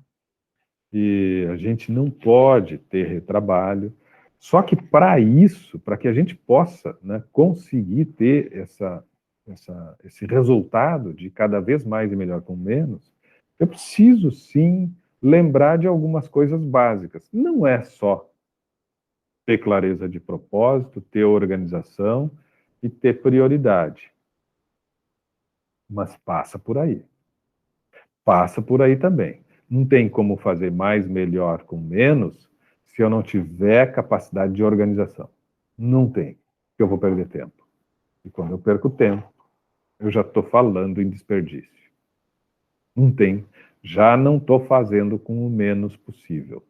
e a gente não pode ter retrabalho. Só que para isso, para que a gente possa, né, conseguir ter esse resultado de cada vez mais e melhor com menos, eu preciso sim lembrar de algumas coisas básicas. Não é só ter clareza de propósito, ter organização e ter prioridade. Mas passa por aí. Passa por aí também. Não tem como fazer mais melhor com menos se eu não tiver capacidade de organização. Não tem, porque eu vou perder tempo. E quando eu perco tempo, eu já estou falando em desperdício. Não tem, já não estou fazendo com o menos possível.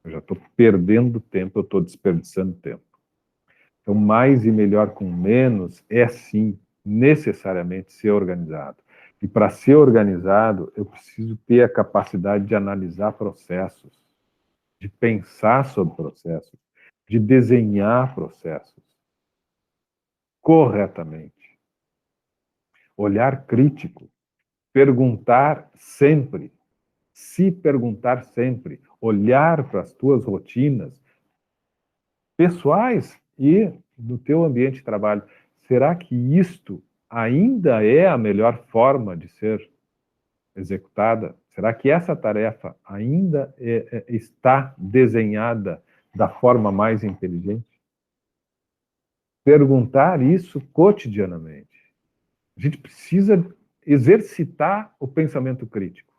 Eu já estou perdendo tempo, eu estou desperdiçando tempo. Então, mais e melhor com menos é, sim, necessariamente ser organizado. E para ser organizado, eu preciso ter a capacidade de analisar processos, de pensar sobre processos, de desenhar processos corretamente. Olhar crítico, perguntar sempre, se perguntar sempre, olhar para as tuas rotinas pessoais e do teu ambiente de trabalho. Será que isto ainda é a melhor forma de ser executada? Será que essa tarefa ainda está desenhada da forma mais inteligente? Perguntar isso cotidianamente. A gente precisa exercitar o pensamento crítico.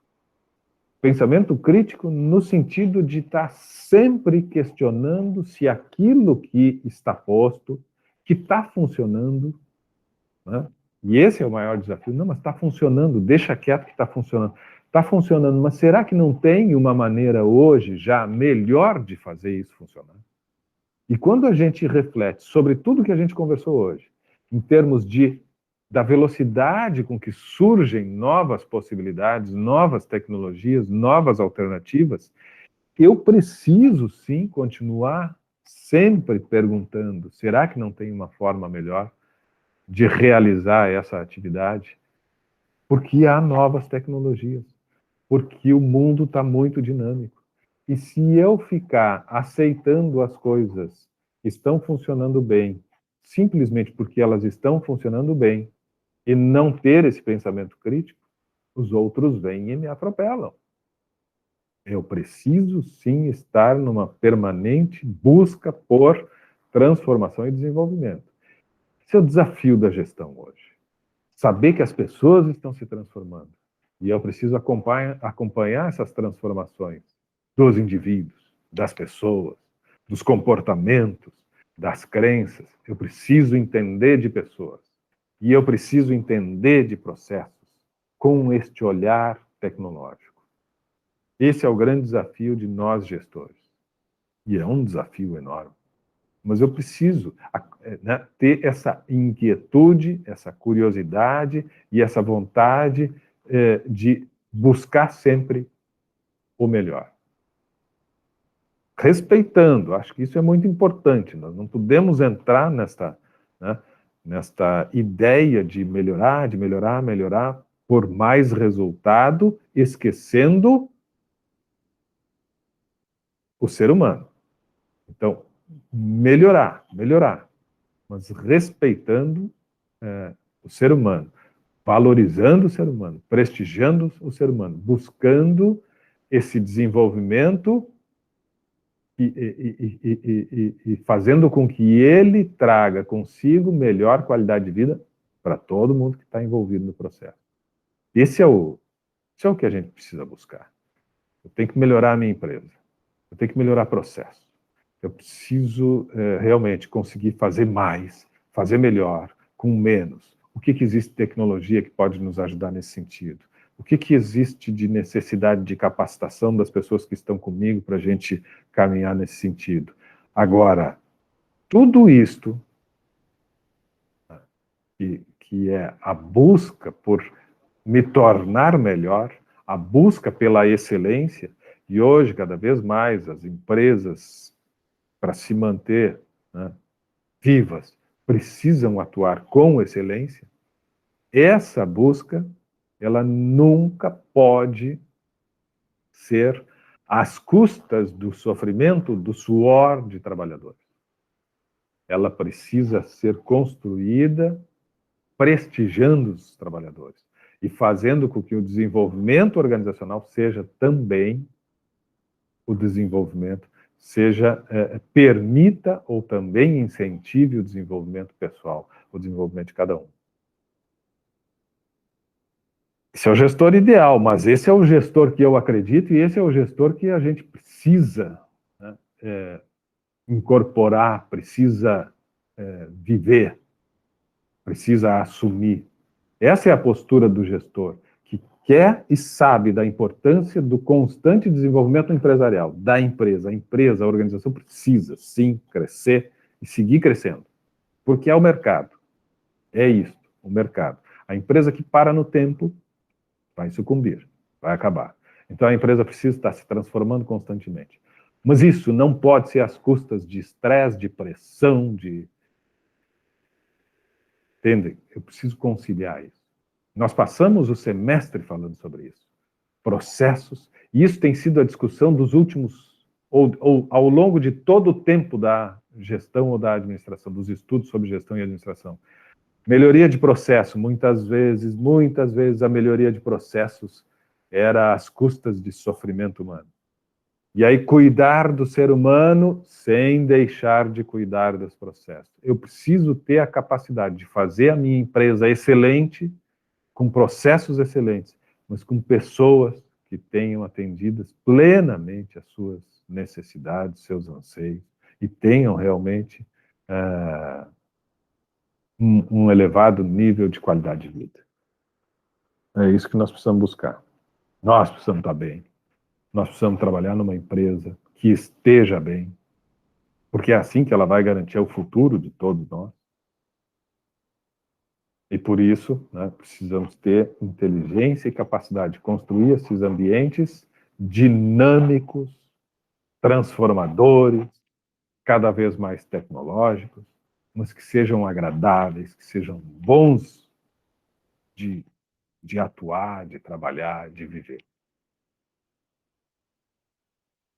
Pensamento crítico no sentido de estar sempre questionando se aquilo que está posto, que está funcionando, né, E esse é o maior desafio. Não, mas está funcionando, deixa quieto que está funcionando. Está funcionando, mas será que não tem uma maneira hoje já melhor de fazer isso funcionar? E quando a gente reflete sobre tudo que a gente conversou hoje, em termos da velocidade com que surgem novas possibilidades, novas tecnologias, novas alternativas, eu preciso sim continuar sempre perguntando: será que não tem uma forma melhor de realizar essa atividade? Porque há novas tecnologias, porque o mundo está muito dinâmico. E se eu ficar aceitando as coisas que estão funcionando bem, simplesmente porque elas estão funcionando bem, e não ter esse pensamento crítico, os outros vêm e me atropelam. Eu preciso sim estar numa permanente busca por transformação e desenvolvimento. Esse é o desafio da gestão hoje. Saber que as pessoas estão se transformando. E eu preciso acompanhar essas transformações dos indivíduos, das pessoas, dos comportamentos, das crenças. Eu preciso entender de pessoas. E eu preciso entender de processos com este olhar tecnológico. Esse é o grande desafio de nós gestores. E é um desafio enorme. Mas eu preciso, né, ter essa inquietude, essa curiosidade e essa vontade de buscar sempre o melhor. Respeitando, acho que isso é muito importante. Nós não podemos entrar nesta ideia de melhorar, por mais resultado, esquecendo o ser humano. Então, melhorar, mas respeitando o ser humano, valorizando o ser humano, prestigiando o ser humano, buscando esse desenvolvimento e fazendo com que ele traga consigo melhor qualidade de vida para todo mundo que está envolvido no processo. Esse é o que a gente precisa buscar. Eu tenho que melhorar a minha empresa, eu tenho que melhorar o processo, eu preciso realmente conseguir fazer mais, fazer melhor, com menos. O que existe de tecnologia que pode nos ajudar nesse sentido? O que existe de necessidade de capacitação das pessoas que estão comigo para a gente caminhar nesse sentido? Agora, tudo isto, que é a busca por me tornar melhor, a busca pela excelência, e hoje, cada vez mais, as empresas, para se manter vivas, precisam atuar com excelência. Essa busca, ela nunca pode ser às custas do sofrimento, do suor de trabalhadores. Ela precisa ser construída prestigiando os trabalhadores e fazendo com que o desenvolvimento organizacional seja também o desenvolvimento, permita ou também incentive o desenvolvimento pessoal, o desenvolvimento de cada um. Esse é o gestor ideal, mas esse é o gestor que eu acredito e esse é o gestor que a gente precisa incorporar, precisa viver, precisa assumir. Essa é a postura do gestor, que quer e sabe da importância do constante desenvolvimento empresarial da empresa. A organização precisa, sim, crescer e seguir crescendo, porque é o mercado. É isso, o mercado. A empresa que para no tempo vai sucumbir, vai acabar. Então a empresa precisa estar se transformando constantemente. Mas isso não pode ser às custas de estresse, de pressão, Entendem? Eu preciso conciliar isso. Nós passamos o semestre falando sobre isso. Processos, e isso tem sido a discussão dos últimos, ou ao longo de todo o tempo da gestão ou da administração, dos estudos sobre gestão e administração. Melhoria de processo, muitas vezes a melhoria de processos era às custas de sofrimento humano. E aí cuidar do ser humano sem deixar de cuidar dos processos. Eu preciso ter a capacidade de fazer a minha empresa excelente, com processos excelentes, mas com pessoas que tenham atendidas plenamente as suas necessidades, seus anseios, e tenham realmente um elevado nível de qualidade de vida. É isso que nós precisamos buscar. Nós precisamos estar bem. Nós precisamos trabalhar numa empresa que esteja bem, porque é assim que ela vai garantir o futuro de todos nós. E por isso, né, precisamos ter inteligência e capacidade de construir esses ambientes dinâmicos, transformadores, cada vez mais tecnológicos, mas que sejam agradáveis, que sejam bons de atuar, de trabalhar, de viver.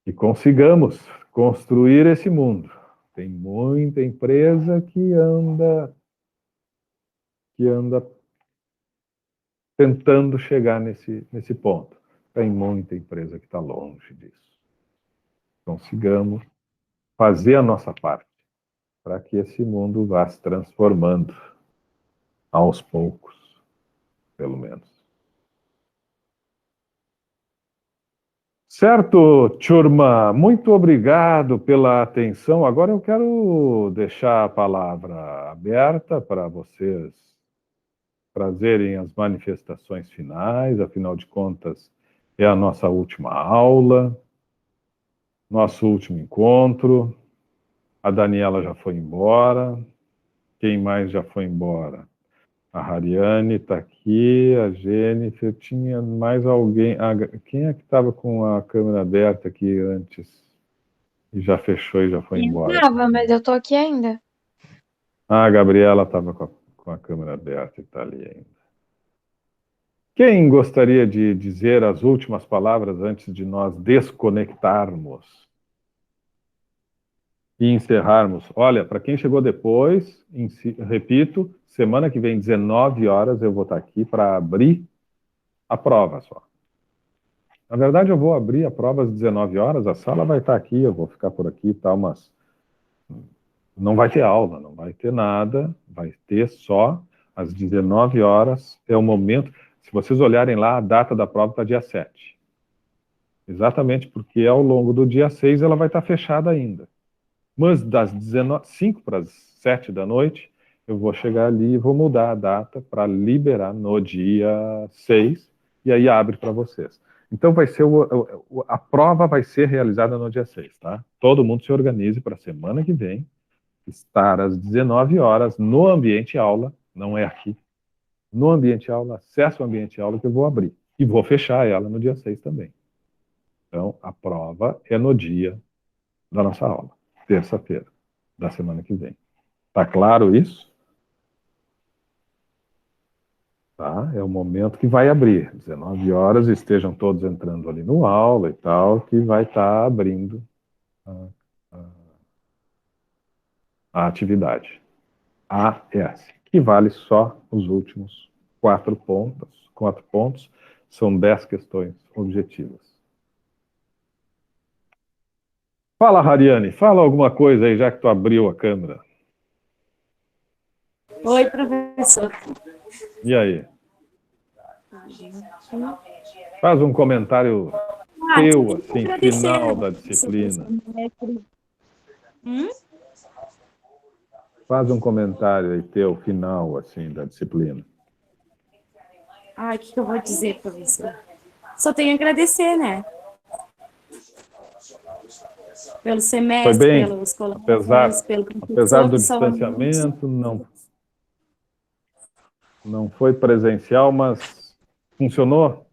E consigamos construir esse mundo. Tem muita empresa que anda tentando chegar nesse ponto. Tem muita empresa que está longe disso. Consigamos fazer a nossa parte para que esse mundo vá se transformando aos poucos, pelo menos. Certo, turma, muito obrigado pela atenção. Agora eu quero deixar a palavra aberta para vocês trazerem as manifestações finais, afinal de contas, é a nossa última aula, nosso último encontro. A Daniela já foi embora. Quem mais já foi embora? A Hariane está aqui, a Jennifer, tinha mais alguém. Quem é que estava com a câmera aberta aqui antes? E já fechou e já foi embora. Eu tava, mas eu tô aqui ainda. A Gabriela estava com a câmera aberta e está ali ainda. Quem gostaria de dizer as últimas palavras antes de nós desconectarmos e encerrarmos? Olha, para quem chegou depois, repito, semana que vem, 19 horas, eu vou estar aqui para abrir a prova só. Na verdade, eu vou abrir a prova às 19 horas, a sala vai estar aqui, eu vou ficar por aqui e tal, mas não vai ter aula, não vai ter nada, vai ter só às 19 horas, é o momento. Se vocês olharem lá, a data da prova está dia 7. Exatamente porque ao longo do dia 6 ela vai estar fechada ainda. Mas das 5 para as 7 da noite, eu vou chegar ali e vou mudar a data para liberar no dia 6, e aí abre para vocês. Então vai ser a prova vai ser realizada no dia 6, tá? Todo mundo se organize para a semana que vem, estar às 19 horas no ambiente aula, não é aqui, no ambiente aula, acesso ao ambiente aula que eu vou abrir. E vou fechar ela no dia 6 também. Então, a prova é no dia da nossa aula, terça-feira, da semana que vem. Tá claro isso? Tá? É o momento que vai abrir. 19 horas, estejam todos entrando ali no aula e tal, que vai estar abrindo a atividade. AS, que vale só os últimos 4 pontos. 4 pontos são 10 questões objetivas. Fala, Hariane, fala alguma coisa aí, já que tu abriu a câmera. Oi, professor. E aí? Faz um comentário teu, assim, final da disciplina. Faz um comentário aí teu, final, assim, da disciplina. Ai, o que eu vou dizer, professor? Só tenho a agradecer, né? Pelo semestre, Foi bem, pelos colegas, pelo apesar do professor, distanciamento, não foi presencial, mas funcionou?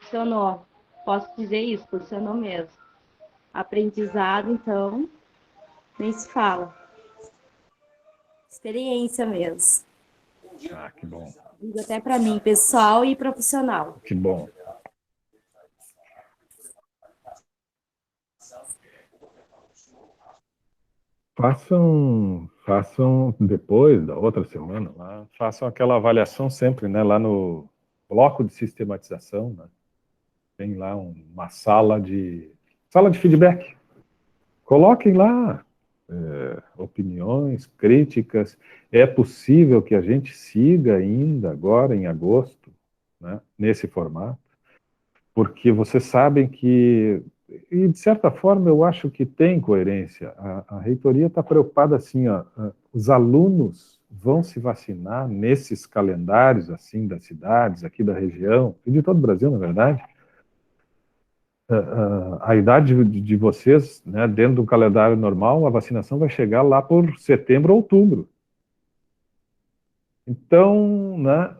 funcionou. Posso dizer isso, funcionou mesmo. Aprendizado, então, nem se fala. Experiência mesmo. Ah, que bom. Digo até para mim, pessoal e profissional. Que bom. Façam depois da outra semana, lá, façam aquela avaliação sempre, né, lá no bloco de sistematização, né, tem lá uma sala de feedback. Coloquem lá opiniões, críticas. É possível que a gente siga ainda agora em agosto, né, nesse formato, porque vocês sabem que E, de certa forma, eu acho que tem coerência. A reitoria está preocupada assim, ó, os alunos vão se vacinar nesses calendários assim das cidades, aqui da região, e de todo o Brasil, na verdade. A idade de vocês, né, dentro do calendário normal, a vacinação vai chegar lá por setembro ou outubro. Então, né,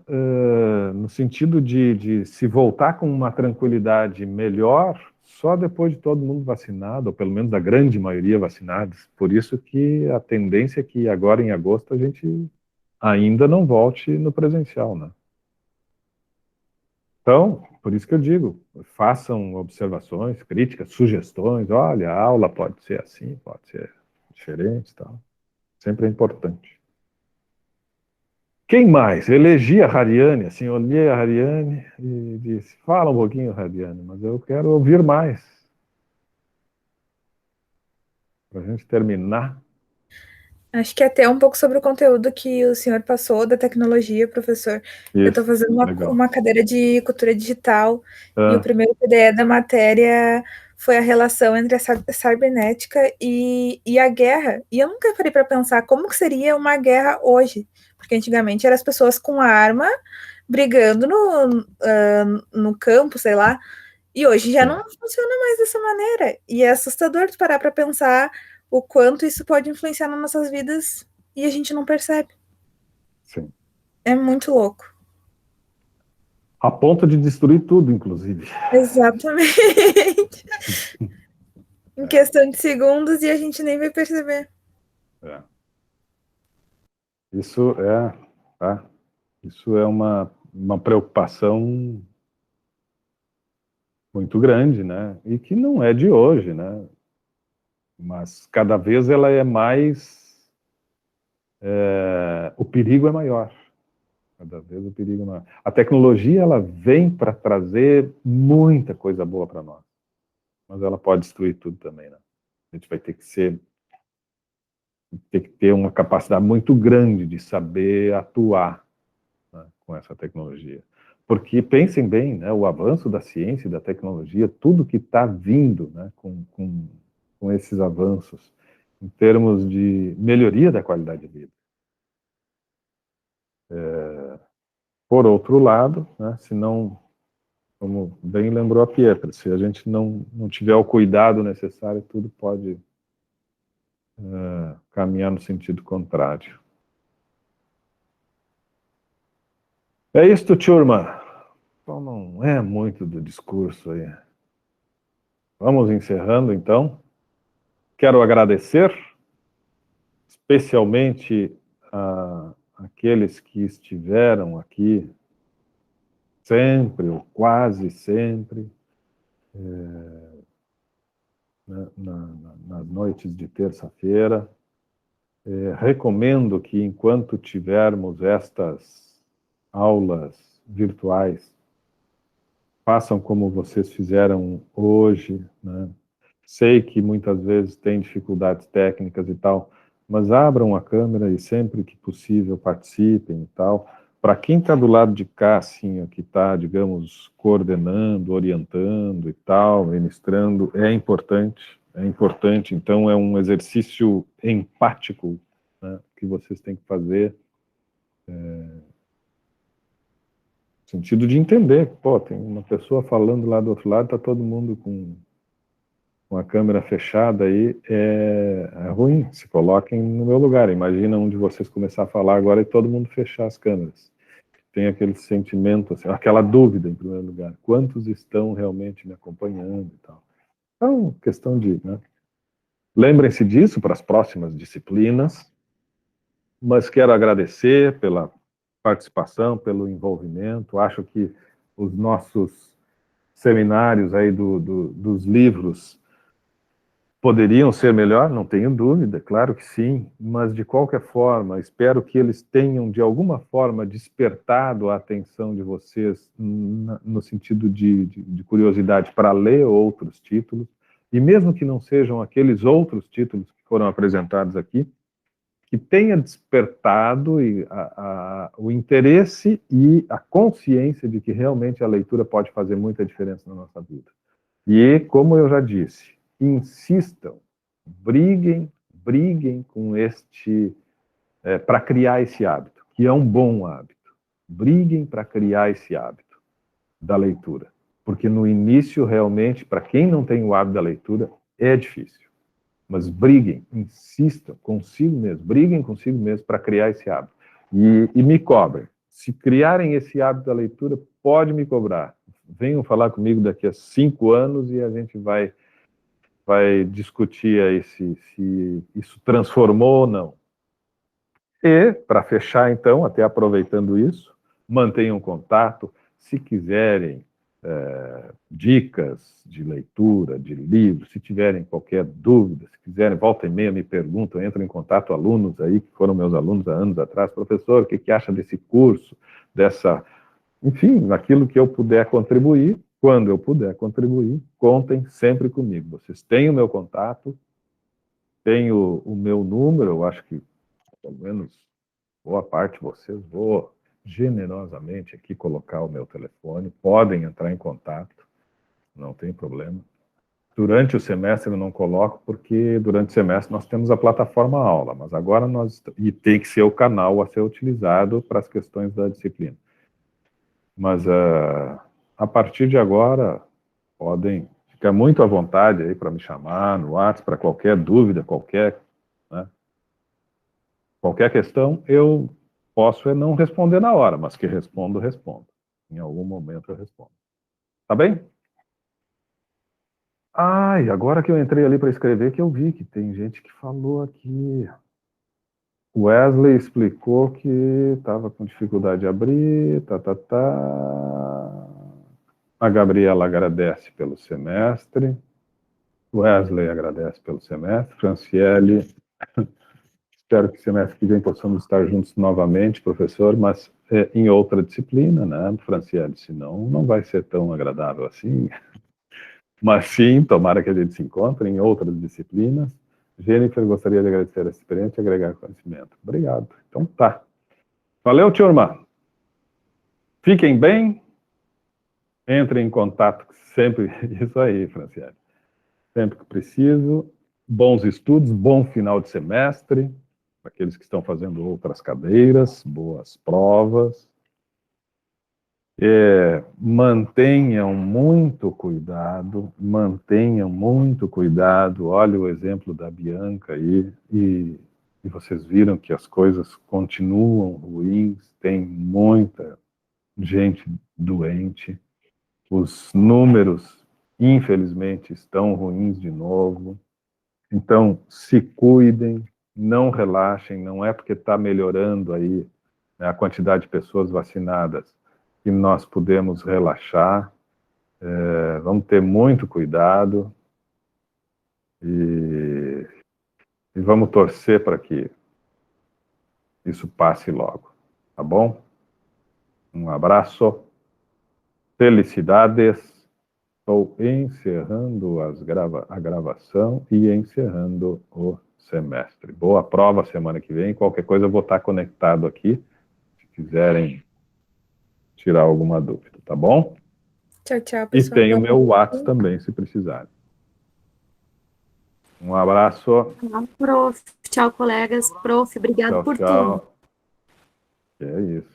no sentido de se voltar com uma tranquilidade melhor, só depois de todo mundo vacinado, ou pelo menos a grande maioria vacinados. Por isso que a tendência é que agora em agosto a gente ainda não volte no presencial, né? Então, por isso que eu digo, façam observações, críticas, sugestões. Olha, a aula pode ser assim, pode ser diferente, tal. Sempre é importante. Quem mais? Elegi a Hariane, assim, olhei a Hariane e disse, fala um pouquinho, Hariane, mas eu quero ouvir mais. Para a gente terminar. Acho que até um pouco sobre o conteúdo que o senhor passou da tecnologia, professor. Eu estou fazendo uma cadeira de cultura digital e o primeiro PDE da matéria foi a relação entre a cibernética e a guerra. E eu nunca parei para pensar como que seria uma guerra hoje. Porque antigamente eram as pessoas com arma brigando no campo, sei lá. E hoje já não funciona mais dessa maneira. E é assustador tu parar para pensar o quanto isso pode influenciar nas nossas vidas e a gente não percebe. Sim. É muito louco. A ponto de destruir tudo, inclusive. Exatamente. Em questão de segundos e a gente nem vai perceber. Isso é uma preocupação muito grande, né? E que não é de hoje, né? Mas cada vez ela é mais... o perigo é maior. Cada vez o perigo é maior. A tecnologia, ela vem para trazer muita coisa boa para nós. Mas ela pode destruir tudo também, né? A gente vai ter que ter uma capacidade muito grande de saber atuar, né, com essa tecnologia. Porque, pensem bem, né, o avanço da ciência e da tecnologia, tudo que está vindo, né, com esses avanços, em termos de melhoria da qualidade de vida. Por outro lado, né, se não, como bem lembrou a Pietra, se a gente não tiver o cuidado necessário, tudo pode caminhar no sentido contrário. É isto, turma. Então não é muito do discurso aí. Vamos encerrando, então. Quero agradecer, especialmente aqueles que estiveram aqui sempre, ou quase sempre, nas noites de terça-feira. Recomendo que, enquanto tivermos estas aulas virtuais, façam como vocês fizeram hoje, né? Sei que muitas vezes tem dificuldades técnicas e tal, mas abram a câmera e sempre que possível participem e tal. Para quem está do lado de cá, assim, que está, digamos, coordenando, orientando e tal, ministrando, é importante. Então é um exercício empático, né, que vocês têm que fazer, no sentido de entender, pô, tem uma pessoa falando lá do outro lado, está todo mundo com a câmera fechada aí, é ruim. Se coloquem no meu lugar. Imagina um de vocês começar a falar agora e todo mundo fechar as câmeras. Tem aquele sentimento, assim, aquela dúvida, em primeiro lugar. Quantos estão realmente me acompanhando e tal? Então, questão de... né? Lembrem-se disso para as próximas disciplinas, mas quero agradecer pela participação, pelo envolvimento. Acho que os nossos seminários aí dos livros poderiam ser melhor, não tenho dúvida, claro que sim, mas de qualquer forma, espero que eles tenham de alguma forma despertado a atenção de vocês no sentido de curiosidade para ler outros títulos, e mesmo que não sejam aqueles outros títulos que foram apresentados aqui, que tenha despertado o interesse e a consciência de que realmente a leitura pode fazer muita diferença na nossa vida. E, como eu já disse, insistam, briguem com para criar esse hábito, que é um bom hábito. Briguem para criar esse hábito da leitura. Porque no início, realmente, para quem não tem o hábito da leitura, é difícil. Mas briguem, insistam consigo mesmo, briguem consigo mesmo para criar esse hábito. E me cobrem. Se criarem esse hábito da leitura, pode me cobrar. Venham falar comigo daqui a 5 anos e a gente vai discutir aí se isso transformou ou não. E, para fechar, então, até aproveitando isso, mantenham contato. Se quiserem dicas de leitura, de livros, se tiverem qualquer dúvida, se quiserem, volta e meia me perguntam, entram em contato alunos aí, que foram meus alunos há anos atrás, professor, o que acha desse curso, enfim, naquilo que eu puder contribuir, quando eu puder contribuir, contem sempre comigo. Vocês têm o meu contato, têm o meu número, eu acho que, pelo menos, boa parte de vocês, vou generosamente aqui colocar o meu telefone, podem entrar em contato, não tem problema. Durante o semestre eu não coloco, porque durante o semestre nós temos a plataforma aula, mas agora e tem que ser o canal a ser utilizado para as questões da disciplina. Mas a partir de agora, podem ficar muito à vontade aí para me chamar no WhatsApp, para qualquer dúvida, qualquer questão, eu posso não responder na hora, mas que respondo. Em algum momento eu respondo. Tá bem? E agora que eu entrei ali para escrever, que eu vi que tem gente que falou aqui. Wesley explicou que estava com dificuldade de abrir, A Gabriela agradece pelo semestre. Wesley agradece pelo semestre. Franciele, espero que semestre que vem possamos estar juntos novamente, professor, mas em outra disciplina, né, Franciele? Senão não vai ser tão agradável assim. Mas sim, tomara que a gente se encontre em outras disciplinas. Jennifer, gostaria de agradecer essa experiência e agregar conhecimento. Obrigado. Então tá. Valeu, turma. Fiquem bem. Entrem em contato sempre. Isso aí, Franciele. Sempre que preciso. Bons estudos, bom final de semestre. Para aqueles que estão fazendo outras cadeiras, boas provas. Mantenham muito cuidado, olha o exemplo da Bianca aí, e vocês viram que as coisas continuam ruins, tem muita gente doente, os números, infelizmente, estão ruins de novo, então se cuidem, não relaxem, não é porque está melhorando aí, né, a quantidade de pessoas vacinadas, que nós podemos relaxar, vamos ter muito cuidado e vamos torcer para que isso passe logo, tá bom? Um abraço, felicidades, estou encerrando a gravação e encerrando o semestre. Boa prova semana que vem, qualquer coisa eu vou estar conectado aqui, se quiserem tirar alguma dúvida, tá bom? Tchau, pessoal. E tem o meu WhatsApp também, se precisarem. Um abraço. Tchau, prof. Tchau, colegas. Prof, obrigado por tudo. É isso.